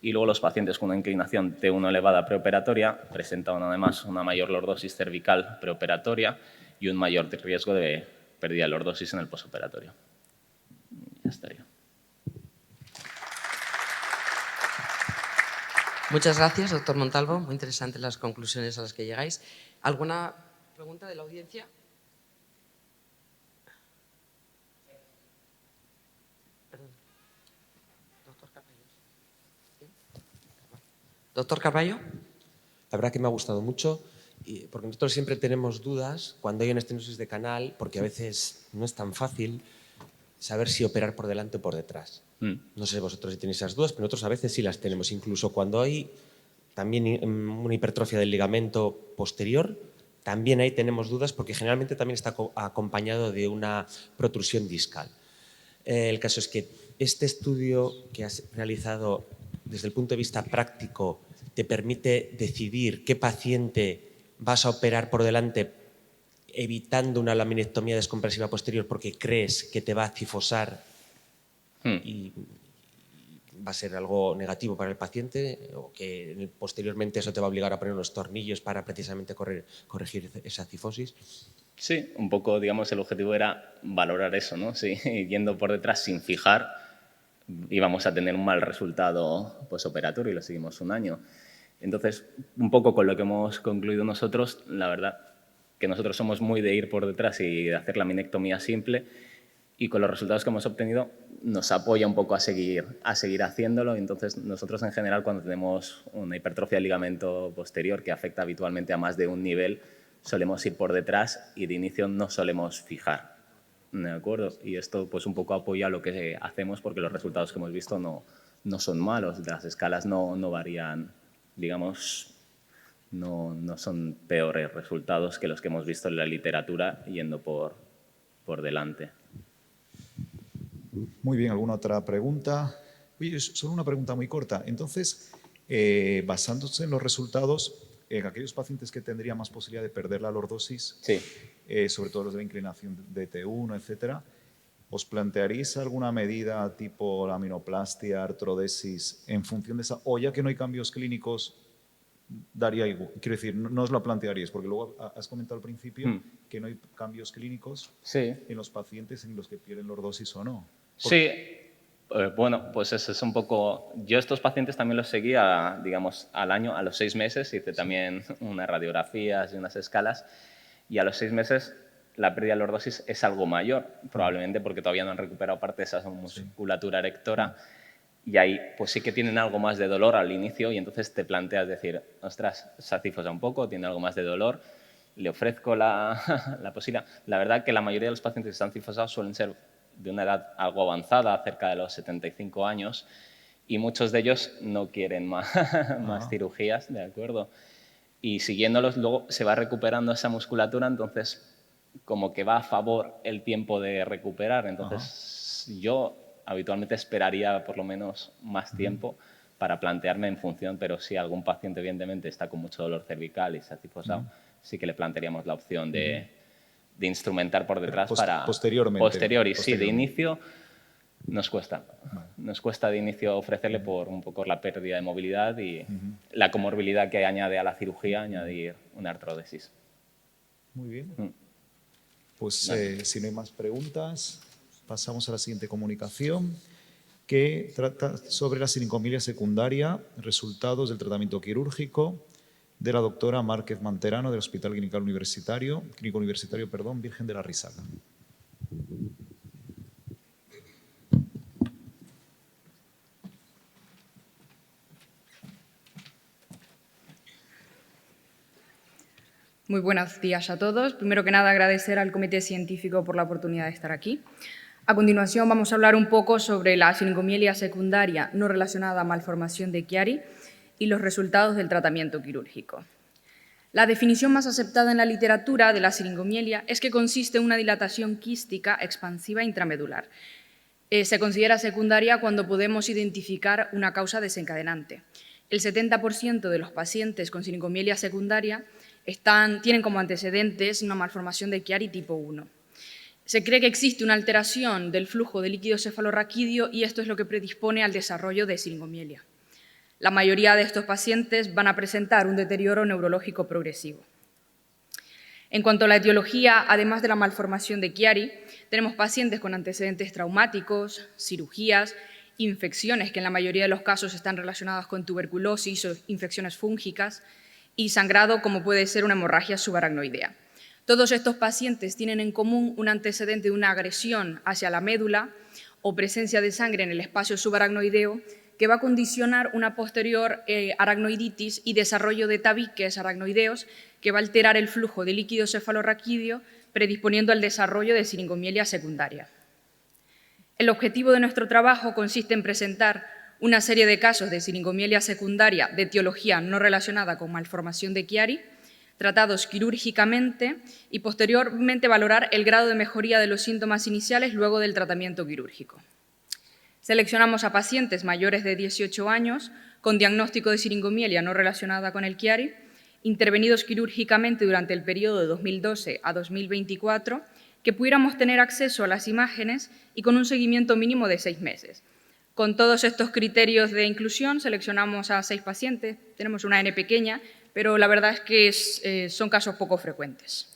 Y luego los pacientes con una inclinación T1 elevada preoperatoria presentaban además una mayor lordosis cervical preoperatoria y un mayor riesgo de pérdida de lordosis en el posoperatorio. Ya estaría. Muchas gracias, doctor Montalvo. Muy interesantes las conclusiones a las que llegáis. ¿Alguna pregunta de la audiencia? Doctor Carballo. La verdad que me ha gustado mucho, porque nosotros siempre tenemos dudas cuando hay una estenosis de canal, porque a veces no es tan fácil saber si operar por delante o por detrás. No sé vosotros si tenéis esas dudas, pero nosotros a veces sí las tenemos. Incluso cuando hay también una hipertrofia del ligamento posterior, también ahí tenemos dudas porque generalmente también está acompañado de una protrusión discal. El caso es que este estudio que has realizado desde el punto de vista práctico te permite decidir qué paciente vas a operar por delante evitando una laminectomía descompresiva posterior porque crees que te va a cifosar y va a ser algo negativo para el paciente o que posteriormente eso te va a obligar a poner unos tornillos para precisamente corregir esa cifosis? Sí, un poco, digamos, el objetivo era valorar eso, ¿no? Si yendo por detrás sin fijar íbamos a tener un mal resultado posoperatorio y lo seguimos un año. Entonces, un poco con lo que hemos concluido nosotros, la verdad que nosotros somos muy de ir por detrás y de hacer la minectomía simple, y con los resultados que hemos obtenido nos apoya un poco a seguir haciéndolo. Entonces, nosotros en general, cuando tenemos una hipertrofia del ligamento posterior que afecta habitualmente a más de un nivel, solemos ir por detrás y de inicio no solemos fijar. ¿De acuerdo? Y esto pues un poco apoya lo que hacemos, porque los resultados que hemos visto no son malos, las escalas no varían, digamos, no son peores resultados que los que hemos visto en la literatura yendo por delante. Muy bien, ¿alguna otra pregunta? Oye, solo una pregunta muy corta. Entonces, basándose en los resultados, en aquellos pacientes que tendrían más posibilidad de perder la lordosis, Sí. Sobre todo los de la inclinación de T1, etcétera, ¿os plantearíais alguna medida tipo laminoplastia, artrodesis, en función de esa? O ya que no hay cambios clínicos, daría igual. Quiero decir, no os la plantearíais, porque luego has comentado al principio que no hay cambios clínicos Sí. en los pacientes en los que pierden lordosis o no. Sí, bueno, pues eso es un poco... Yo estos pacientes también los seguía, digamos, al año, a los 6 meses, hice también unas radiografías y unas escalas, y a los 6 meses la pérdida de lordosis es algo mayor, probablemente porque todavía no han recuperado parte de esa musculatura erectora, y ahí pues sí que tienen algo más de dolor al inicio, y entonces te planteas decir, ostras, se acifosa un poco, tiene algo más de dolor, le ofrezco la posibilidad. La verdad que la mayoría de los pacientes que están cifosados suelen ser de una edad algo avanzada, cerca de los 75 años, y muchos de ellos no quieren más cirugías, ¿de acuerdo? Y siguiéndolos luego se va recuperando esa musculatura, entonces como que va a favor el tiempo de recuperar. Entonces yo habitualmente esperaría por lo menos más tiempo para plantearme en función, pero si algún paciente evidentemente está con mucho dolor cervical y se ha cifosado, sí que le plantearíamos la opción de instrumentar por detrás para... Posteriormente. Sí, de inicio nos cuesta. Nos cuesta de inicio ofrecerle por un poco la pérdida de movilidad y la comorbilidad que añade a la cirugía, añadir una artrodesis. Muy bien. Pues si no hay más preguntas, pasamos a la siguiente comunicación, que trata sobre la silicomilia secundaria, resultados del tratamiento quirúrgico, de la doctora Márquez Manterano del Hospital Clínico Universitario, Virgen de la Risaca. Muy buenos días a todos. Primero que nada, agradecer al Comité Científico por la oportunidad de estar aquí. A continuación, vamos a hablar un poco sobre la silicomilia secundaria no relacionada a malformación de Chiari y los resultados del tratamiento quirúrgico. La definición más aceptada en la literatura de la silicomilia es que consiste en una dilatación quística expansiva intramedular. Se considera secundaria cuando podemos identificar una causa desencadenante. El 70% de los pacientes con silicomilia secundaria tienen como antecedentes una malformación de Chiari tipo 1. Se cree que existe una alteración del flujo de líquido cefalorraquídeo y esto es lo que predispone al desarrollo de silicomilia. La mayoría de estos pacientes van a presentar un deterioro neurológico progresivo. En cuanto a la etiología, además de la malformación de Chiari, tenemos pacientes con antecedentes traumáticos, cirugías, infecciones que en la mayoría de los casos están relacionadas con tuberculosis o infecciones fúngicas, y sangrado como puede ser una hemorragia subaracnoidea. Todos estos pacientes tienen en común un antecedente de una agresión hacia la médula o presencia de sangre en el espacio subaracnoideo que va a condicionar una posterior aracnoiditis y desarrollo de tabiques aracnoideos que va a alterar el flujo de líquido cefalorraquídeo, predisponiendo al desarrollo de silicomilia secundaria. El objetivo de nuestro trabajo consiste en presentar una serie de casos de silicomilia secundaria de etiología no relacionada con malformación de Chiari, tratados quirúrgicamente y posteriormente valorar el grado de mejoría de los síntomas iniciales luego del tratamiento quirúrgico. Seleccionamos a pacientes mayores de 18 años con diagnóstico de silicomilia no relacionada con el Chiari, intervenidos quirúrgicamente durante el periodo de 2012 a 2024, que pudiéramos tener acceso a las imágenes y con un seguimiento mínimo de 6 meses. Con todos estos criterios de inclusión seleccionamos a 6 pacientes, tenemos una N pequeña, pero la verdad es que son casos poco frecuentes.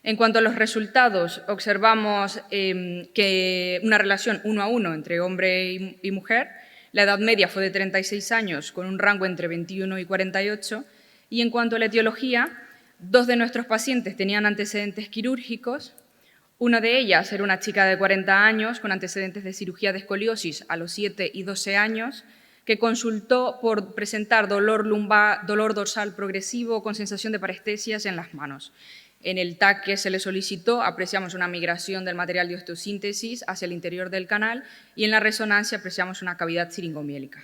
En cuanto a los resultados, observamos que una relación 1 a 1 entre hombre y mujer. La edad media fue de 36 años, con un rango entre 21 y 48. Y en cuanto a la etiología, 2 de nuestros pacientes tenían antecedentes quirúrgicos. Una de ellas era una chica de 40 años con antecedentes de cirugía de escoliosis a los 7 y 12 años, que consultó por presentar dolor lumbar, dolor dorsal progresivo con sensación de parestesias en las manos. En el TAC que se le solicitó apreciamos una migración del material de osteosíntesis hacia el interior del canal y en la resonancia apreciamos una cavidad siringomiélica.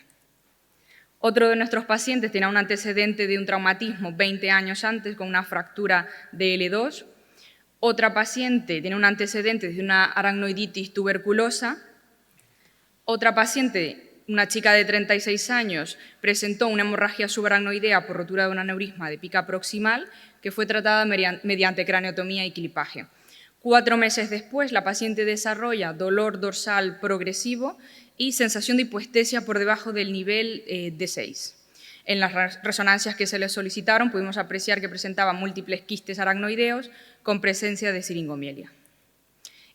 Otro de nuestros pacientes tenía un antecedente de un traumatismo 20 años antes con una fractura de L2. Otra paciente tiene un antecedente de una aracnoiditis tuberculosa. Otra paciente, una chica de 36 años, presentó una hemorragia subaracnoidea por rotura de un aneurisma de pica proximal que fue tratada mediante craneotomía y clipaje. 4 meses después, la paciente desarrolla dolor dorsal progresivo y sensación de hipoestesia por debajo del nivel D6. En las resonancias que se le solicitaron pudimos apreciar que presentaba múltiples quistes aracnoideos con presencia de siringomielia.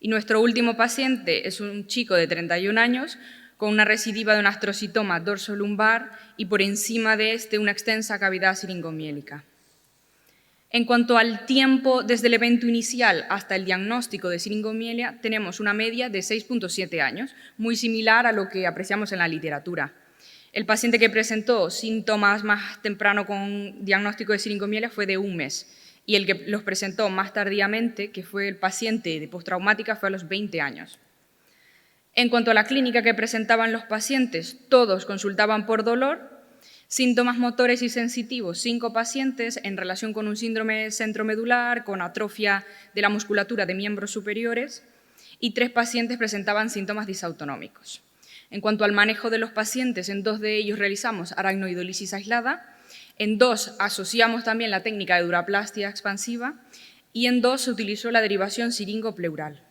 Y nuestro último paciente es un chico de 31 años con una recidiva de un astrocitoma dorsolumbar y por encima de este una extensa cavidad siringomiélica. En cuanto al tiempo desde el evento inicial hasta el diagnóstico de siringomielia, tenemos una media de 6,7 años, muy similar a lo que apreciamos en la literatura. El paciente que presentó síntomas más temprano con diagnóstico de siringomielia fue de 1 mes y el que los presentó más tardíamente, que fue el paciente de postraumática, fue a los 20 años. En cuanto a la clínica que presentaban los pacientes, todos consultaban por dolor. Síntomas motores y sensitivos, 5 pacientes en relación con un síndrome centromedular, con atrofia de la musculatura de miembros superiores, y 3 pacientes presentaban síntomas disautonómicos. En cuanto al manejo de los pacientes, en 2 de ellos realizamos aracnoidolisis aislada, en 2 asociamos también la técnica de duraplastia expansiva y en 2 se utilizó la derivación siringo-pleural.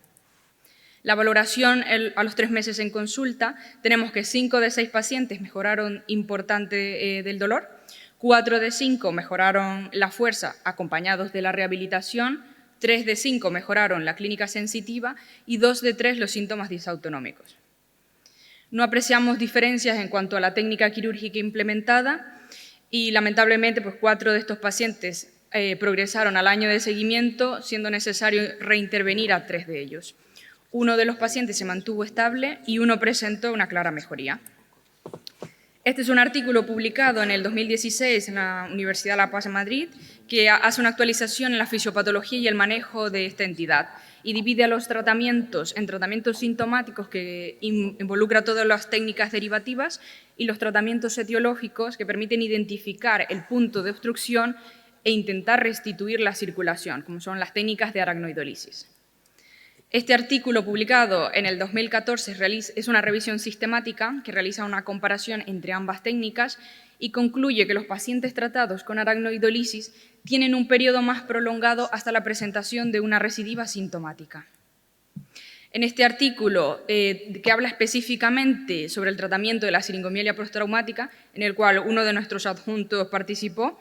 La valoración a los 3 meses en consulta, tenemos que 5 de 6 pacientes mejoraron importante del dolor, 4 de 5 mejoraron la fuerza acompañados de la rehabilitación, 3 de 5 mejoraron la clínica sensitiva y 2 de 3 los síntomas disautonómicos. No apreciamos diferencias en cuanto a la técnica quirúrgica implementada y lamentablemente 4 de estos pacientes progresaron al año de seguimiento, siendo necesario reintervenir a 3 de ellos. 1 de los pacientes se mantuvo estable y 1 presentó una clara mejoría. Este es un artículo publicado en el 2016 en la Universidad La Paz de Madrid que hace una actualización en la fisiopatología y el manejo de esta entidad y divide a los tratamientos en tratamientos sintomáticos que involucra todas las técnicas derivativas y los tratamientos etiológicos que permiten identificar el punto de obstrucción e intentar restituir la circulación, como son las técnicas de aracnoidolisis. Este artículo, publicado en el 2014, es una revisión sistemática que realiza una comparación entre ambas técnicas y concluye que los pacientes tratados con aracnoidolisis tienen un periodo más prolongado hasta la presentación de una recidiva sintomática. En este artículo, que habla específicamente sobre el tratamiento de la siringomielia postraumática, en el cual uno de nuestros adjuntos participó,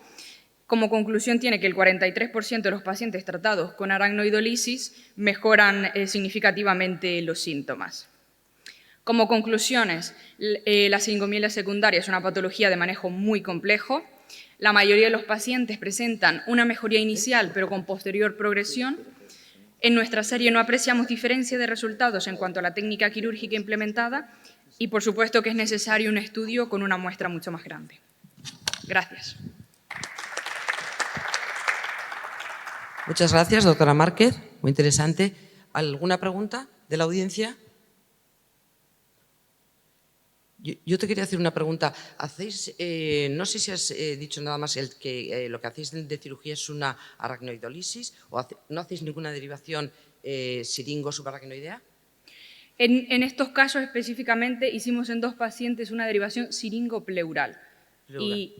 como conclusión tiene que el 43% de los pacientes tratados con aracnoidolisis mejoran significativamente los síntomas. Como conclusiones, la siringomielia secundaria es una patología de manejo muy complejo. La mayoría de los pacientes presentan una mejoría inicial, pero con posterior progresión. En nuestra serie no apreciamos diferencia de resultados en cuanto a la técnica quirúrgica implementada y, por supuesto, que es necesario un estudio con una muestra mucho más grande. Gracias. Muchas gracias, doctora Márquez. Muy interesante. ¿Alguna pregunta de la audiencia? Yo te quería hacer una pregunta. ¿Hacéis, no sé si has dicho nada más que lo que hacéis de cirugía es una aracnoidolisis o no hacéis ninguna derivación siringo-subaracnoidea? En estos casos específicamente hicimos en 2 pacientes una derivación siringo-pleural. Y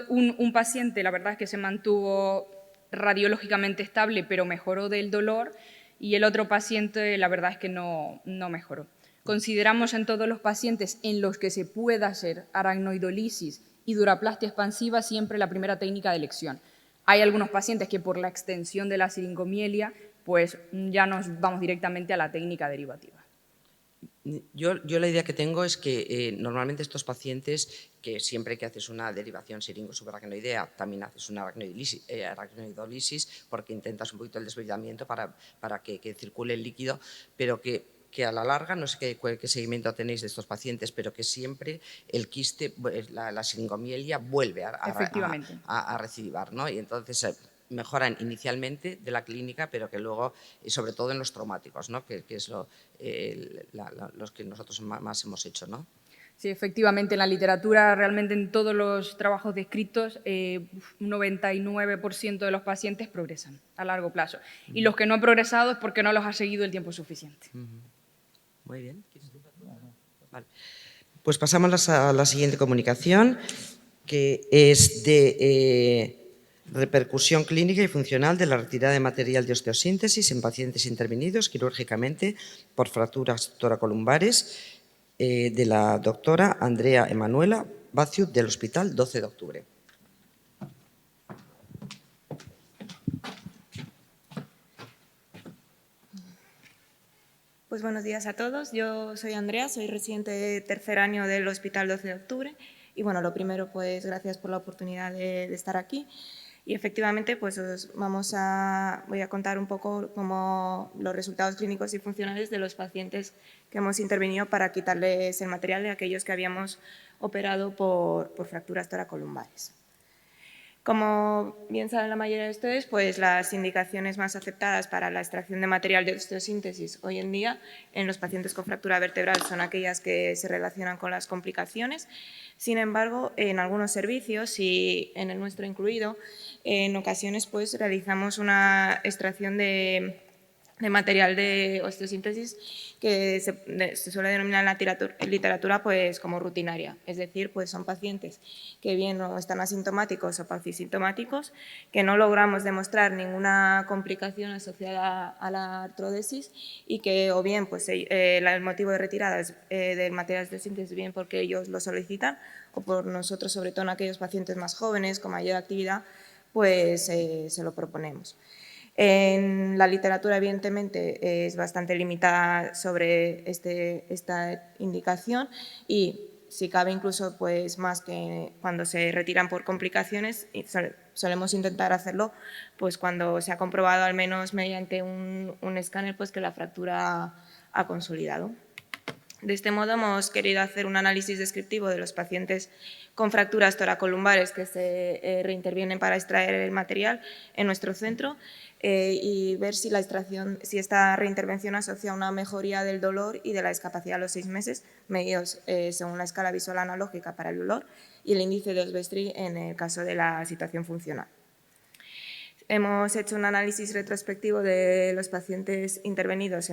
un paciente, la verdad es que se mantuvo radiológicamente estable, pero mejoró del dolor, y el otro paciente, la verdad es que no mejoró. Consideramos en todos los pacientes en los que se pueda hacer aracnoidolisis y duroplastia expansiva siempre la primera técnica de elección. Hay algunos pacientes que por la extensión de la siringomielia pues ya nos vamos directamente a la técnica derivativa. Yo la idea que tengo es que normalmente estos pacientes, que siempre que haces una derivación siringo-subaracnoidea, también haces una aracnoidolisis porque intentas un poquito el desbridamiento para que circule el líquido, pero que a la larga, no sé qué seguimiento tenéis de estos pacientes, pero que siempre el quiste, la siringomielia vuelve a recidivar, ¿no? Y entonces mejoran inicialmente de la clínica, pero que luego, y sobre todo en los traumáticos, ¿no? que es los que nosotros más hemos hecho, ¿no? Sí, efectivamente, en la literatura, realmente en todos los trabajos descritos, un 99% de los pacientes progresan a largo plazo. Y los que no han progresado es porque no los ha seguido el tiempo suficiente. Muy bien. Vale. Pues pasamos a la siguiente comunicación, que es de repercusión clínica y funcional de la retirada de material de osteosíntesis en pacientes intervenidos quirúrgicamente por fracturas toracolumbares, de la doctora Andrea Emanuela Baciu del Hospital 12 de Octubre. Pues buenos días a todos. Yo soy Andrea, soy residente de tercer año del Hospital 12 de Octubre. Y bueno, lo primero, pues gracias por la oportunidad de estar aquí. Y efectivamente, pues voy a contar un poco como los resultados clínicos y funcionales de los pacientes que hemos intervenido para quitarles el material de aquellos que habíamos operado por fracturas toracolumbares. Como bien saben la mayoría de ustedes, pues las indicaciones más aceptadas para la extracción de material de osteosíntesis hoy en día en los pacientes con fractura vertebral son aquellas que se relacionan con las complicaciones. Sin embargo, en algunos servicios, y en el nuestro incluido, en ocasiones pues realizamos una extracción de material de osteosíntesis que se suele denominar en la literatura pues como rutinaria, es decir, pues son pacientes que bien no están asintomáticos o paucisintomáticos, que no logramos demostrar ninguna complicación asociada a la artrodesis y que o bien pues el motivo de retirada es del material de osteosíntesis bien porque ellos lo solicitan o por nosotros, sobre todo en aquellos pacientes más jóvenes con mayor actividad, pues se lo proponemos. En la literatura, evidentemente, es bastante limitada sobre esta indicación y, si cabe, incluso pues, más que cuando se retiran por complicaciones, solemos intentar hacerlo pues, cuando se ha comprobado, al menos mediante un escáner, pues, que la fractura ha consolidado. De este modo, hemos querido hacer un análisis descriptivo de los pacientes con fracturas toracolumbares que se reintervienen para extraer el material en nuestro centro y ver si esta reintervención asocia una mejoría del dolor y de la discapacidad a los 6 meses, medidos según la escala visual analógica para el dolor y el índice de Oswestry en el caso de la situación funcional. Hemos hecho un análisis retrospectivo de los pacientes reintervenidos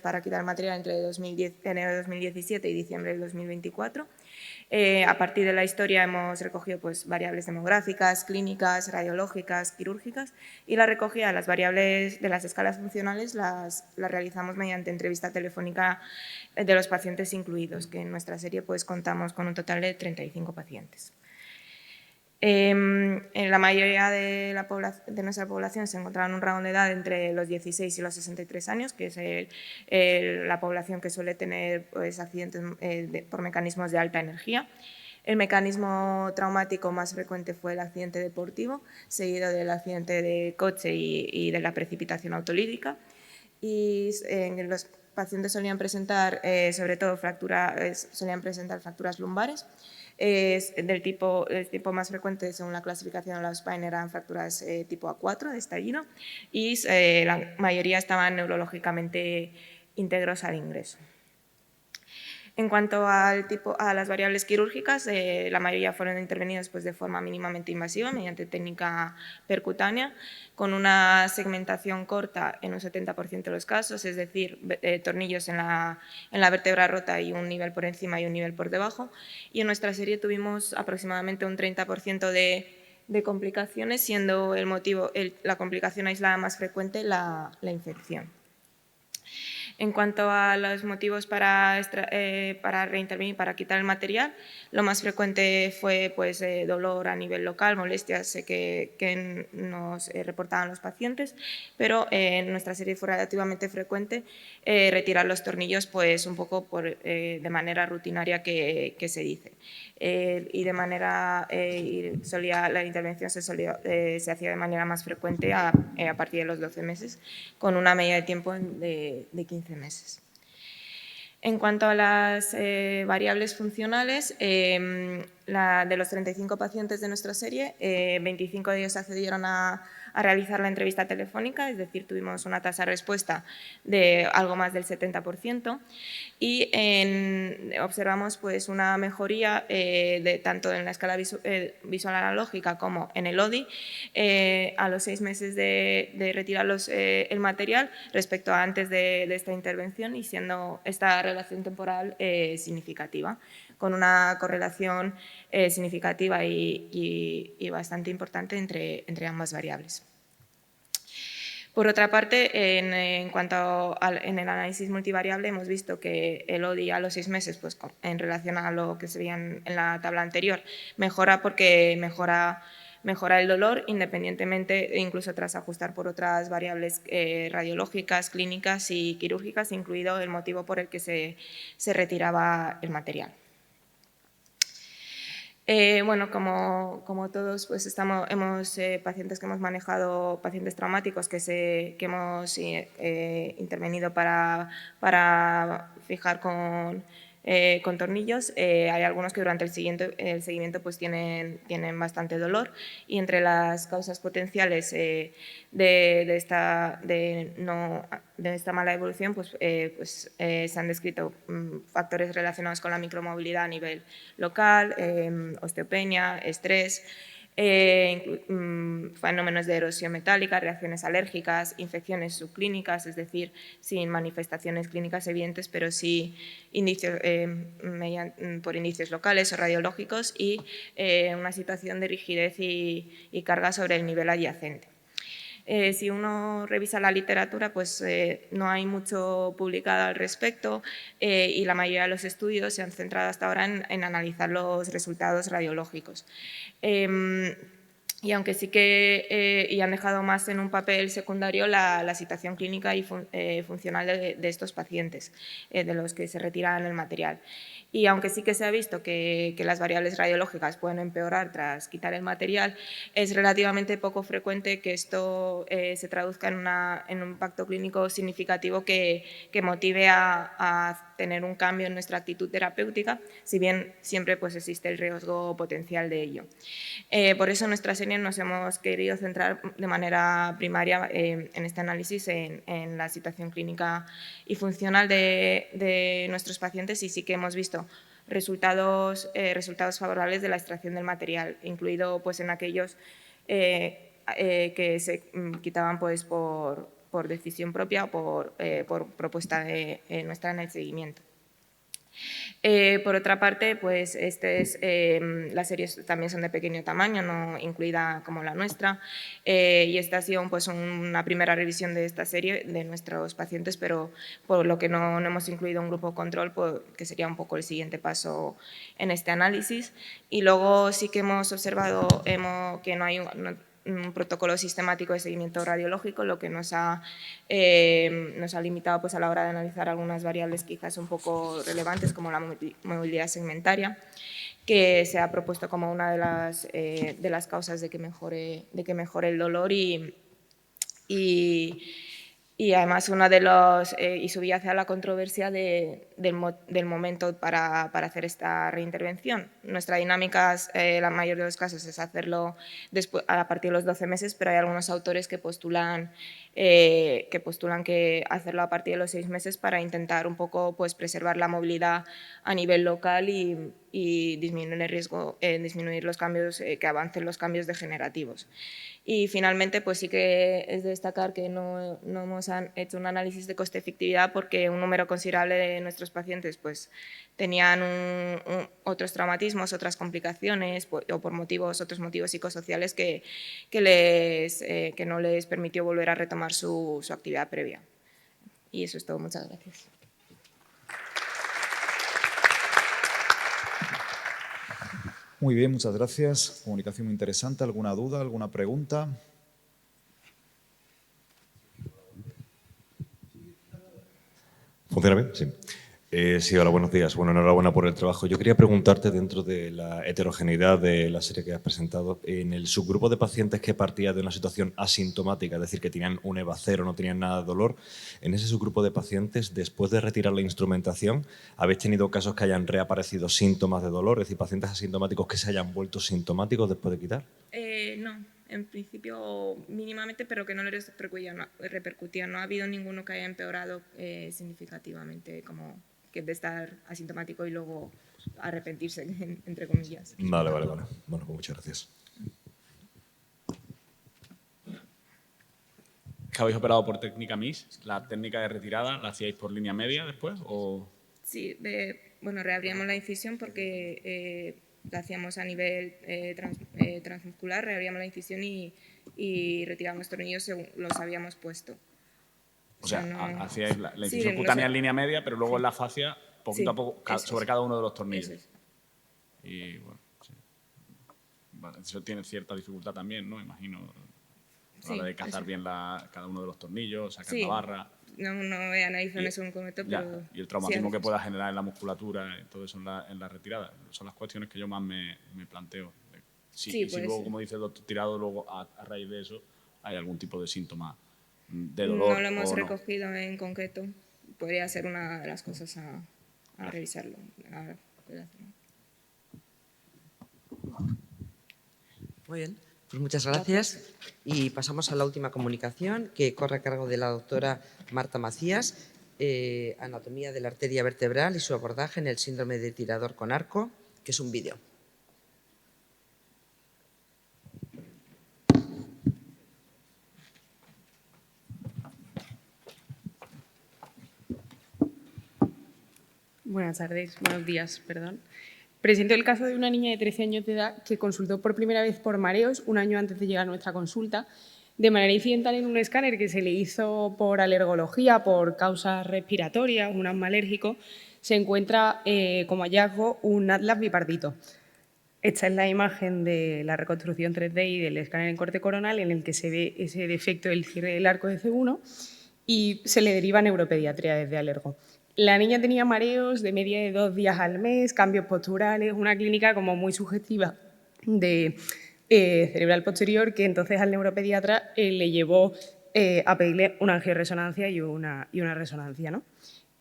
para quitar el material entre enero de 2017 y diciembre de 2024. A partir de la historia hemos recogido pues, variables demográficas, clínicas, radiológicas, quirúrgicas y la recogida de las variables de las escalas funcionales las realizamos mediante entrevista telefónica de los pacientes incluidos, que en nuestra serie pues, contamos con un total de 35 pacientes. En la mayoría de nuestra población se encontraba en un rango de edad entre los 16 y los 63 años, que es la población que suele tener pues, accidentes por mecanismos de alta energía. El mecanismo traumático más frecuente fue el accidente deportivo, seguido del accidente de coche y de la precipitación autolítica. Y los pacientes solían presentar, sobre todo, fracturas lumbares. El tipo más frecuente, según la clasificación de la Spine, eran fracturas tipo A4 de estallido y la mayoría estaban neurológicamente íntegros al ingreso. En cuanto a las variables quirúrgicas, la mayoría fueron intervenidas pues, de forma mínimamente invasiva mediante técnica percutánea, con una segmentación corta en un 70% de los casos, es decir, tornillos en la vértebra rota y un nivel por encima y un nivel por debajo. Y en nuestra serie tuvimos aproximadamente un 30% de complicaciones, siendo la complicación aislada más frecuente la infección. En cuanto a los motivos para reintervenir, para quitar el material, lo más frecuente fue pues, dolor a nivel local, molestias que nos reportaban los pacientes, pero en nuestra serie fue relativamente frecuente retirar los tornillos pues, un poco de manera rutinaria que se dice. Y de manera, la intervención se hacía de manera más frecuente a partir de los 12 meses, con una media de tiempo de 15 meses. En cuanto a las variables funcionales, de los 35 pacientes de nuestra serie, 25 de ellos accedieron a realizar la entrevista telefónica, es decir, tuvimos una tasa de respuesta de algo más del 70%, y observamos pues, una mejoría tanto en la escala visual analógica como en el ODI a los 6 meses de retirar el material respecto a antes de esta intervención, y siendo esta relación temporal significativa, con una correlación significativa y bastante importante entre ambas variables. Por otra parte, en cuanto en el análisis multivariable, hemos visto que el ODI a los 6 meses, pues, en relación a lo que se veía en la tabla anterior, mejora porque mejora el dolor independientemente, incluso tras ajustar por otras variables radiológicas, clínicas y quirúrgicas, incluido el motivo por el que se retiraba el material. Bueno, como todos, pues hemos pacientes que hemos manejado, pacientes traumáticos que hemos intervenido para fijar con tornillos. Hay algunos que durante el seguimiento pues tienen bastante dolor, y entre las causas potenciales de esta mala evolución pues, se han descrito factores relacionados con la micromovilidad a nivel local, osteopenia, estrés, fenómenos de erosión metálica, reacciones alérgicas, infecciones subclínicas, es decir, sin manifestaciones clínicas evidentes, pero sí por indicios locales o radiológicos, y una situación de rigidez y carga sobre el nivel adyacente. Si uno revisa la literatura, pues no hay mucho publicado al respecto, y la mayoría de los estudios se han centrado hasta ahora en analizar los resultados radiológicos. Y aunque sí que y han dejado más en un papel secundario la situación clínica y funcional de estos pacientes, de los que se retiran el material. Y aunque sí que se ha visto que las variables radiológicas pueden empeorar tras quitar el material, es relativamente poco frecuente que esto se traduzca en un impacto clínico significativo que motive a tener un cambio en nuestra actitud terapéutica, si bien siempre pues, existe el riesgo potencial de ello. Por eso en nuestra serie nos hemos querido centrar de manera primaria en este análisis en la situación clínica y funcional de nuestros pacientes, y sí que hemos visto resultados favorables de la extracción del material, incluido pues, en aquellos que se quitaban pues, por decisión propia o por propuesta nuestra en el seguimiento. Por otra parte, pues las series también son de pequeño tamaño, no incluida como la nuestra, y esta ha sido pues, una primera revisión de esta serie de nuestros pacientes, pero por lo que no hemos incluido un grupo control, que sería un poco el siguiente paso en este análisis. Y luego sí que hemos observado que no hay un protocolo sistemático de seguimiento radiológico, lo que nos ha limitado pues, a la hora de analizar algunas variables quizás un poco relevantes, como la movilidad segmentaria, que se ha propuesto como una de las causas de que mejore el dolor, y además y subyace la controversia del momento para hacer esta reintervención. Nuestra dinámica, la mayoría de los casos, es hacerlo a partir de los 12 meses, pero hay algunos autores que postulan que hacerlo a partir de los 6 meses para intentar un poco pues, preservar la movilidad a nivel local y disminuir el riesgo, disminuir los cambios, que avancen los cambios degenerativos. Y finalmente, pues sí que es de destacar que no hemos hecho un análisis de coste-efectividad, porque un número considerable de nuestros pacientes pues, tenían otros traumatismos, otras complicaciones o por otros motivos psicosociales que no les permitió volver a retomar su actividad previa. Y eso es todo. Muchas gracias. Muy bien, muchas gracias. Comunicación muy interesante. ¿Alguna duda, alguna pregunta? ¿Funciona bien? Sí. Sí, hola, buenos días. Bueno, enhorabuena por el trabajo. Yo quería preguntarte, dentro de la heterogeneidad de la serie que has presentado, en el subgrupo de pacientes que partía de una situación asintomática, es decir, que tenían un EVA 0, no tenían nada de dolor, en ese subgrupo de pacientes, después de retirar la instrumentación, ¿habéis tenido casos que hayan reaparecido síntomas de dolor, es decir, pacientes asintomáticos que se hayan vuelto sintomáticos después de quitar? No, en principio mínimamente, pero que no les repercutía. No ha habido ninguno que haya empeorado significativamente, como que de estar asintomático y luego arrepentirse, entre comillas. Vale. Bueno, pues muchas gracias. ¿Que habéis operado por técnica MIS? ¿La técnica de retirada la hacíais por línea media después? ¿O? Sí, reabríamos la incisión porque la hacíamos a nivel transmuscular, reabríamos la incisión y retirábamos tornillos según los habíamos puesto. O sea, no... hacíais la incisión cutánea en línea media, pero luego en la fascia, poquito a poco, sobre cada uno de los tornillos. Eso es. Y bueno, sí. Vale, eso tiene cierta dificultad también, ¿no? Imagino, a la hora de cazar bien cada uno de los tornillos, sacar la barra. No he analizado en ese momento, pero... Y el traumatismo que pueda generar en la musculatura y todo eso en la retirada. Son las cuestiones que yo más me planteo. Si luego, como dice el doctor Tirado, luego a raíz de eso hay algún tipo de síntoma de dolor. No lo hemos recogido en concreto. Podría ser una de las cosas a revisarlo. Muy bien, pues muchas gracias. Y pasamos a la última comunicación, que corre a cargo de la doctora Marta Macías, anatomía de la arteria vertebral y su abordaje en el síndrome de tirador con arco, que es un vídeo. Buenas tardes, buenos días, perdón. Presento el caso de una niña de 13 años de edad que consultó por primera vez por mareos un año antes de llegar a nuestra consulta, de manera incidental en un escáner que se le hizo por alergología, por causas respiratorias, un asma alérgico. Se encuentra como hallazgo un atlas bipardito. Esta es la imagen de la reconstrucción 3D y del escáner en corte coronal, en el que se ve ese defecto del cierre del arco de C1 y se le deriva neuropediatría desde alergo. La niña tenía mareos de media de 2 días al mes, cambios posturales, una clínica como muy sugestiva de cerebral posterior, que entonces al neuropediatra le llevó a pedirle una angioresonancia y una resonancia, ¿no?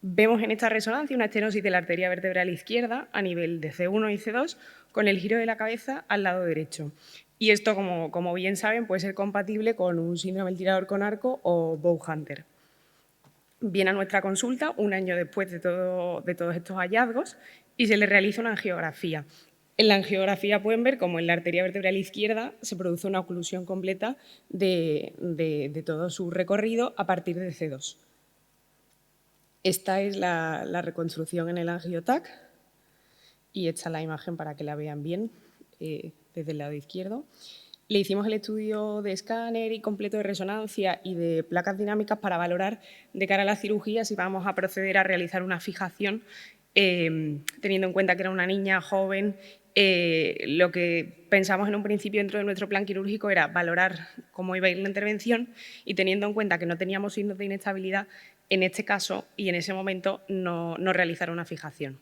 Vemos en esta resonancia una estenosis de la arteria vertebral izquierda a nivel de C1 y C2 con el giro de la cabeza al lado derecho. Y esto, como bien saben, puede ser compatible con un síndrome del tirador con arco o Bow-Hunter. Viene a nuestra consulta un año después de todos estos hallazgos y se le realiza una angiografía. En la angiografía pueden ver cómo en la arteria vertebral izquierda se produce una oclusión completa de todo su recorrido a partir de C2. Esta es la reconstrucción en el angiotac y esta es la imagen para que la vean bien desde el lado izquierdo. Le hicimos el estudio de escáner y completo de resonancia y de placas dinámicas para valorar de cara a la cirugía si vamos a proceder a realizar una fijación, teniendo en cuenta que era una niña joven. Lo que pensamos en un principio dentro de nuestro plan quirúrgico era valorar cómo iba a ir la intervención y teniendo en cuenta que no teníamos signos de inestabilidad, en este caso y en ese momento no realizar una fijación.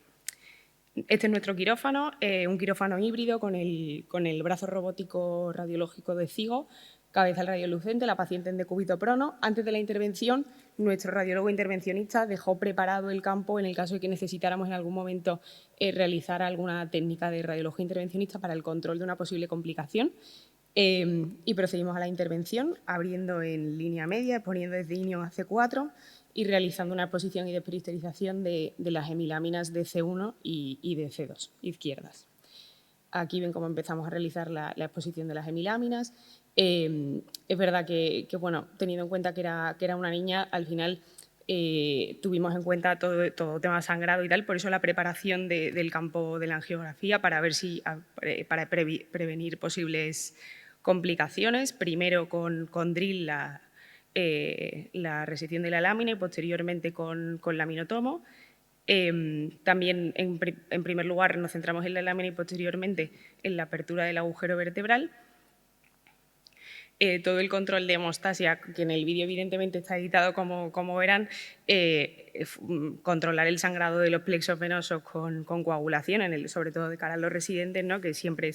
Este es nuestro quirófano, un quirófano híbrido con el brazo robótico radiológico de CIGO, cabeza al radiolucente, la paciente en decúbito prono. Antes de la intervención, nuestro radiólogo intervencionista dejó preparado el campo en el caso de que necesitáramos en algún momento realizar alguna técnica de radiología intervencionista para el control de una posible complicación. Y procedimos a la intervención, abriendo en línea media, poniendo desde INIO a C4 y realizando una exposición y desperisterización de las hemiláminas de C1 y de C2 izquierdas. Aquí ven cómo empezamos a realizar la exposición de las hemiláminas. Es verdad que bueno, teniendo en cuenta que era una niña, al final tuvimos en cuenta todo tema sangrado y tal, por eso la preparación del campo de la angiografía para ver si para prevenir posibles complicaciones. Primero con drill la resección de la lámina y posteriormente con laminotomo. También, en primer lugar, nos centramos en la lámina y posteriormente en la apertura del agujero vertebral. Todo el control de hemostasia, que en el vídeo evidentemente está editado como verán, controlar el sangrado de los plexos venosos con coagulación, sobre todo de cara a los residentes, ¿no? Que siempre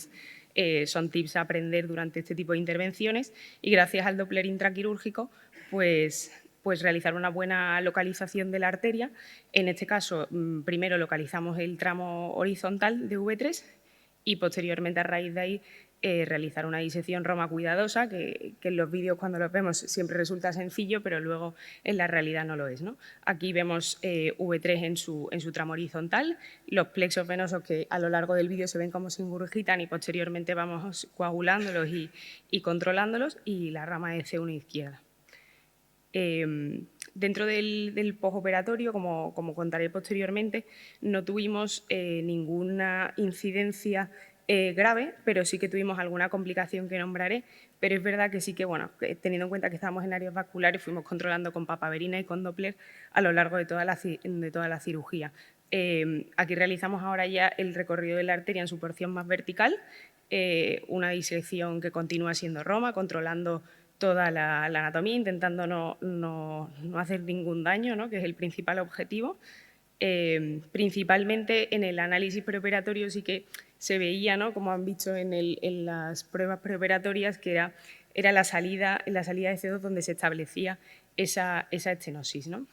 son tips a aprender durante este tipo de intervenciones, y gracias al Doppler intraquirúrgico, pues realizar una buena localización de la arteria. En este caso, primero localizamos el tramo horizontal de V3 y posteriormente, a raíz de ahí, realizar una disección Roma cuidadosa, que en los vídeos cuando los vemos siempre resulta sencillo, pero luego en la realidad no lo es, ¿no? Aquí vemos V3 en su tramo horizontal, los plexos venosos que a lo largo del vídeo se ven como se ingurgitan y posteriormente vamos coagulándolos y controlándolos, y la rama de C1 izquierda. Dentro del postoperatorio, como contaré posteriormente, no tuvimos ninguna incidencia grave, pero sí que tuvimos alguna complicación que nombraré, pero es verdad que sí que, bueno, teniendo en cuenta que estábamos en áreas vasculares, fuimos controlando con papaverina y con Doppler a lo largo de toda la cirugía. Aquí realizamos ahora ya el recorrido de la arteria en su porción más vertical, una disección que continúa siendo Roma, controlando toda la anatomía, intentando no hacer ningún daño, ¿no? Que es el principal objetivo. Principalmente en el análisis preoperatorio sí que se veía, ¿no? Como han visto en las pruebas preoperatorias, que era la salida de C2 donde se establecía esa estenosis, ¿no?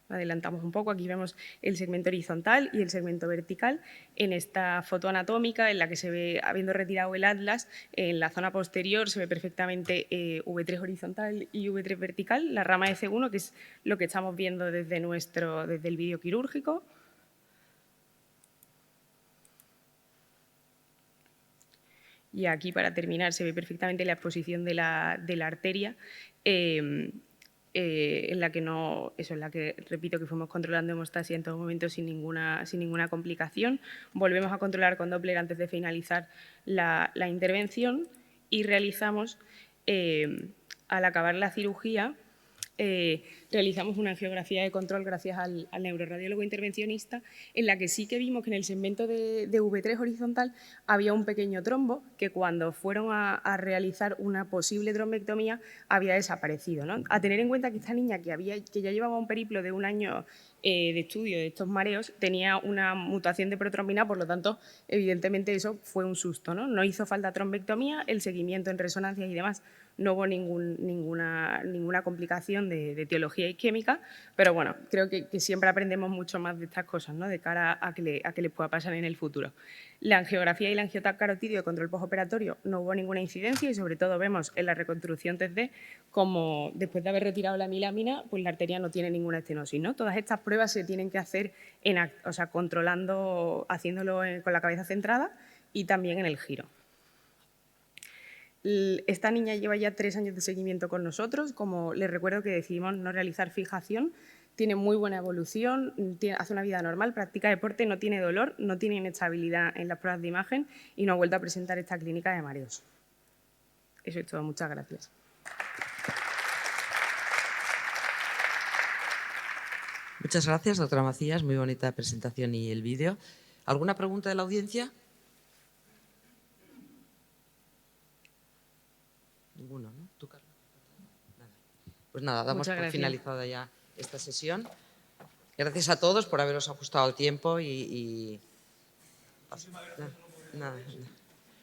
Adelantamos un poco, aquí vemos el segmento horizontal y el segmento vertical. En esta foto anatómica, en la que se ve, habiendo retirado el atlas, en la zona posterior se ve perfectamente V3 horizontal y V3 vertical, la rama de C1, que es lo que estamos viendo desde el vídeo quirúrgico. Y aquí, para terminar, se ve perfectamente la exposición de la arteria, en la que repito que fuimos controlando hemostasia en todo momento sin ninguna complicación. Volvemos a controlar con Doppler antes de finalizar la intervención y realizamos, al acabar la cirugía, realizamos una angiografía de control gracias al neuroradiólogo intervencionista, en la que sí que vimos que en el segmento de V3 horizontal había un pequeño trombo que, cuando fueron a realizar una posible trombectomía, había desaparecido, ¿no? A tener en cuenta que esta niña, que ya llevaba un periplo de 1 año de estudio de estos mareos, tenía una mutación de protrombina, por lo tanto, evidentemente eso fue un susto, ¿no? No hizo falta trombectomía, el seguimiento en resonancias y demás, no hubo ninguna complicación de etiología isquémica, pero bueno, creo que siempre aprendemos mucho más de estas cosas, ¿no? De cara a que les pueda pasar en el futuro. La angiografía y la angioTAC carotidio de control postoperatorio no hubo ninguna incidencia, y sobre todo vemos en la reconstrucción 3D como, después de haber retirado la milámina, pues la arteria no tiene ninguna estenosis, ¿no? Todas estas pruebas se tienen que hacer haciéndolo con la cabeza centrada y también en el giro. Esta niña lleva ya 3 años de seguimiento con nosotros. Como les recuerdo, que decidimos no realizar fijación, tiene muy buena evolución, hace una vida normal, practica deporte, no tiene dolor, no tiene inestabilidad en las pruebas de imagen y no ha vuelto a presentar esta clínica de mareos. Eso es todo. Muchas gracias. Muchas gracias, doctora Macías. Muy bonita presentación y el vídeo. ¿Alguna pregunta de la audiencia? Ninguno, ¿no? ¿Tú, Carla? Nada. Pues nada, damos por finalizada ya esta sesión. Gracias a todos por haberos ajustado el tiempo y... Nada.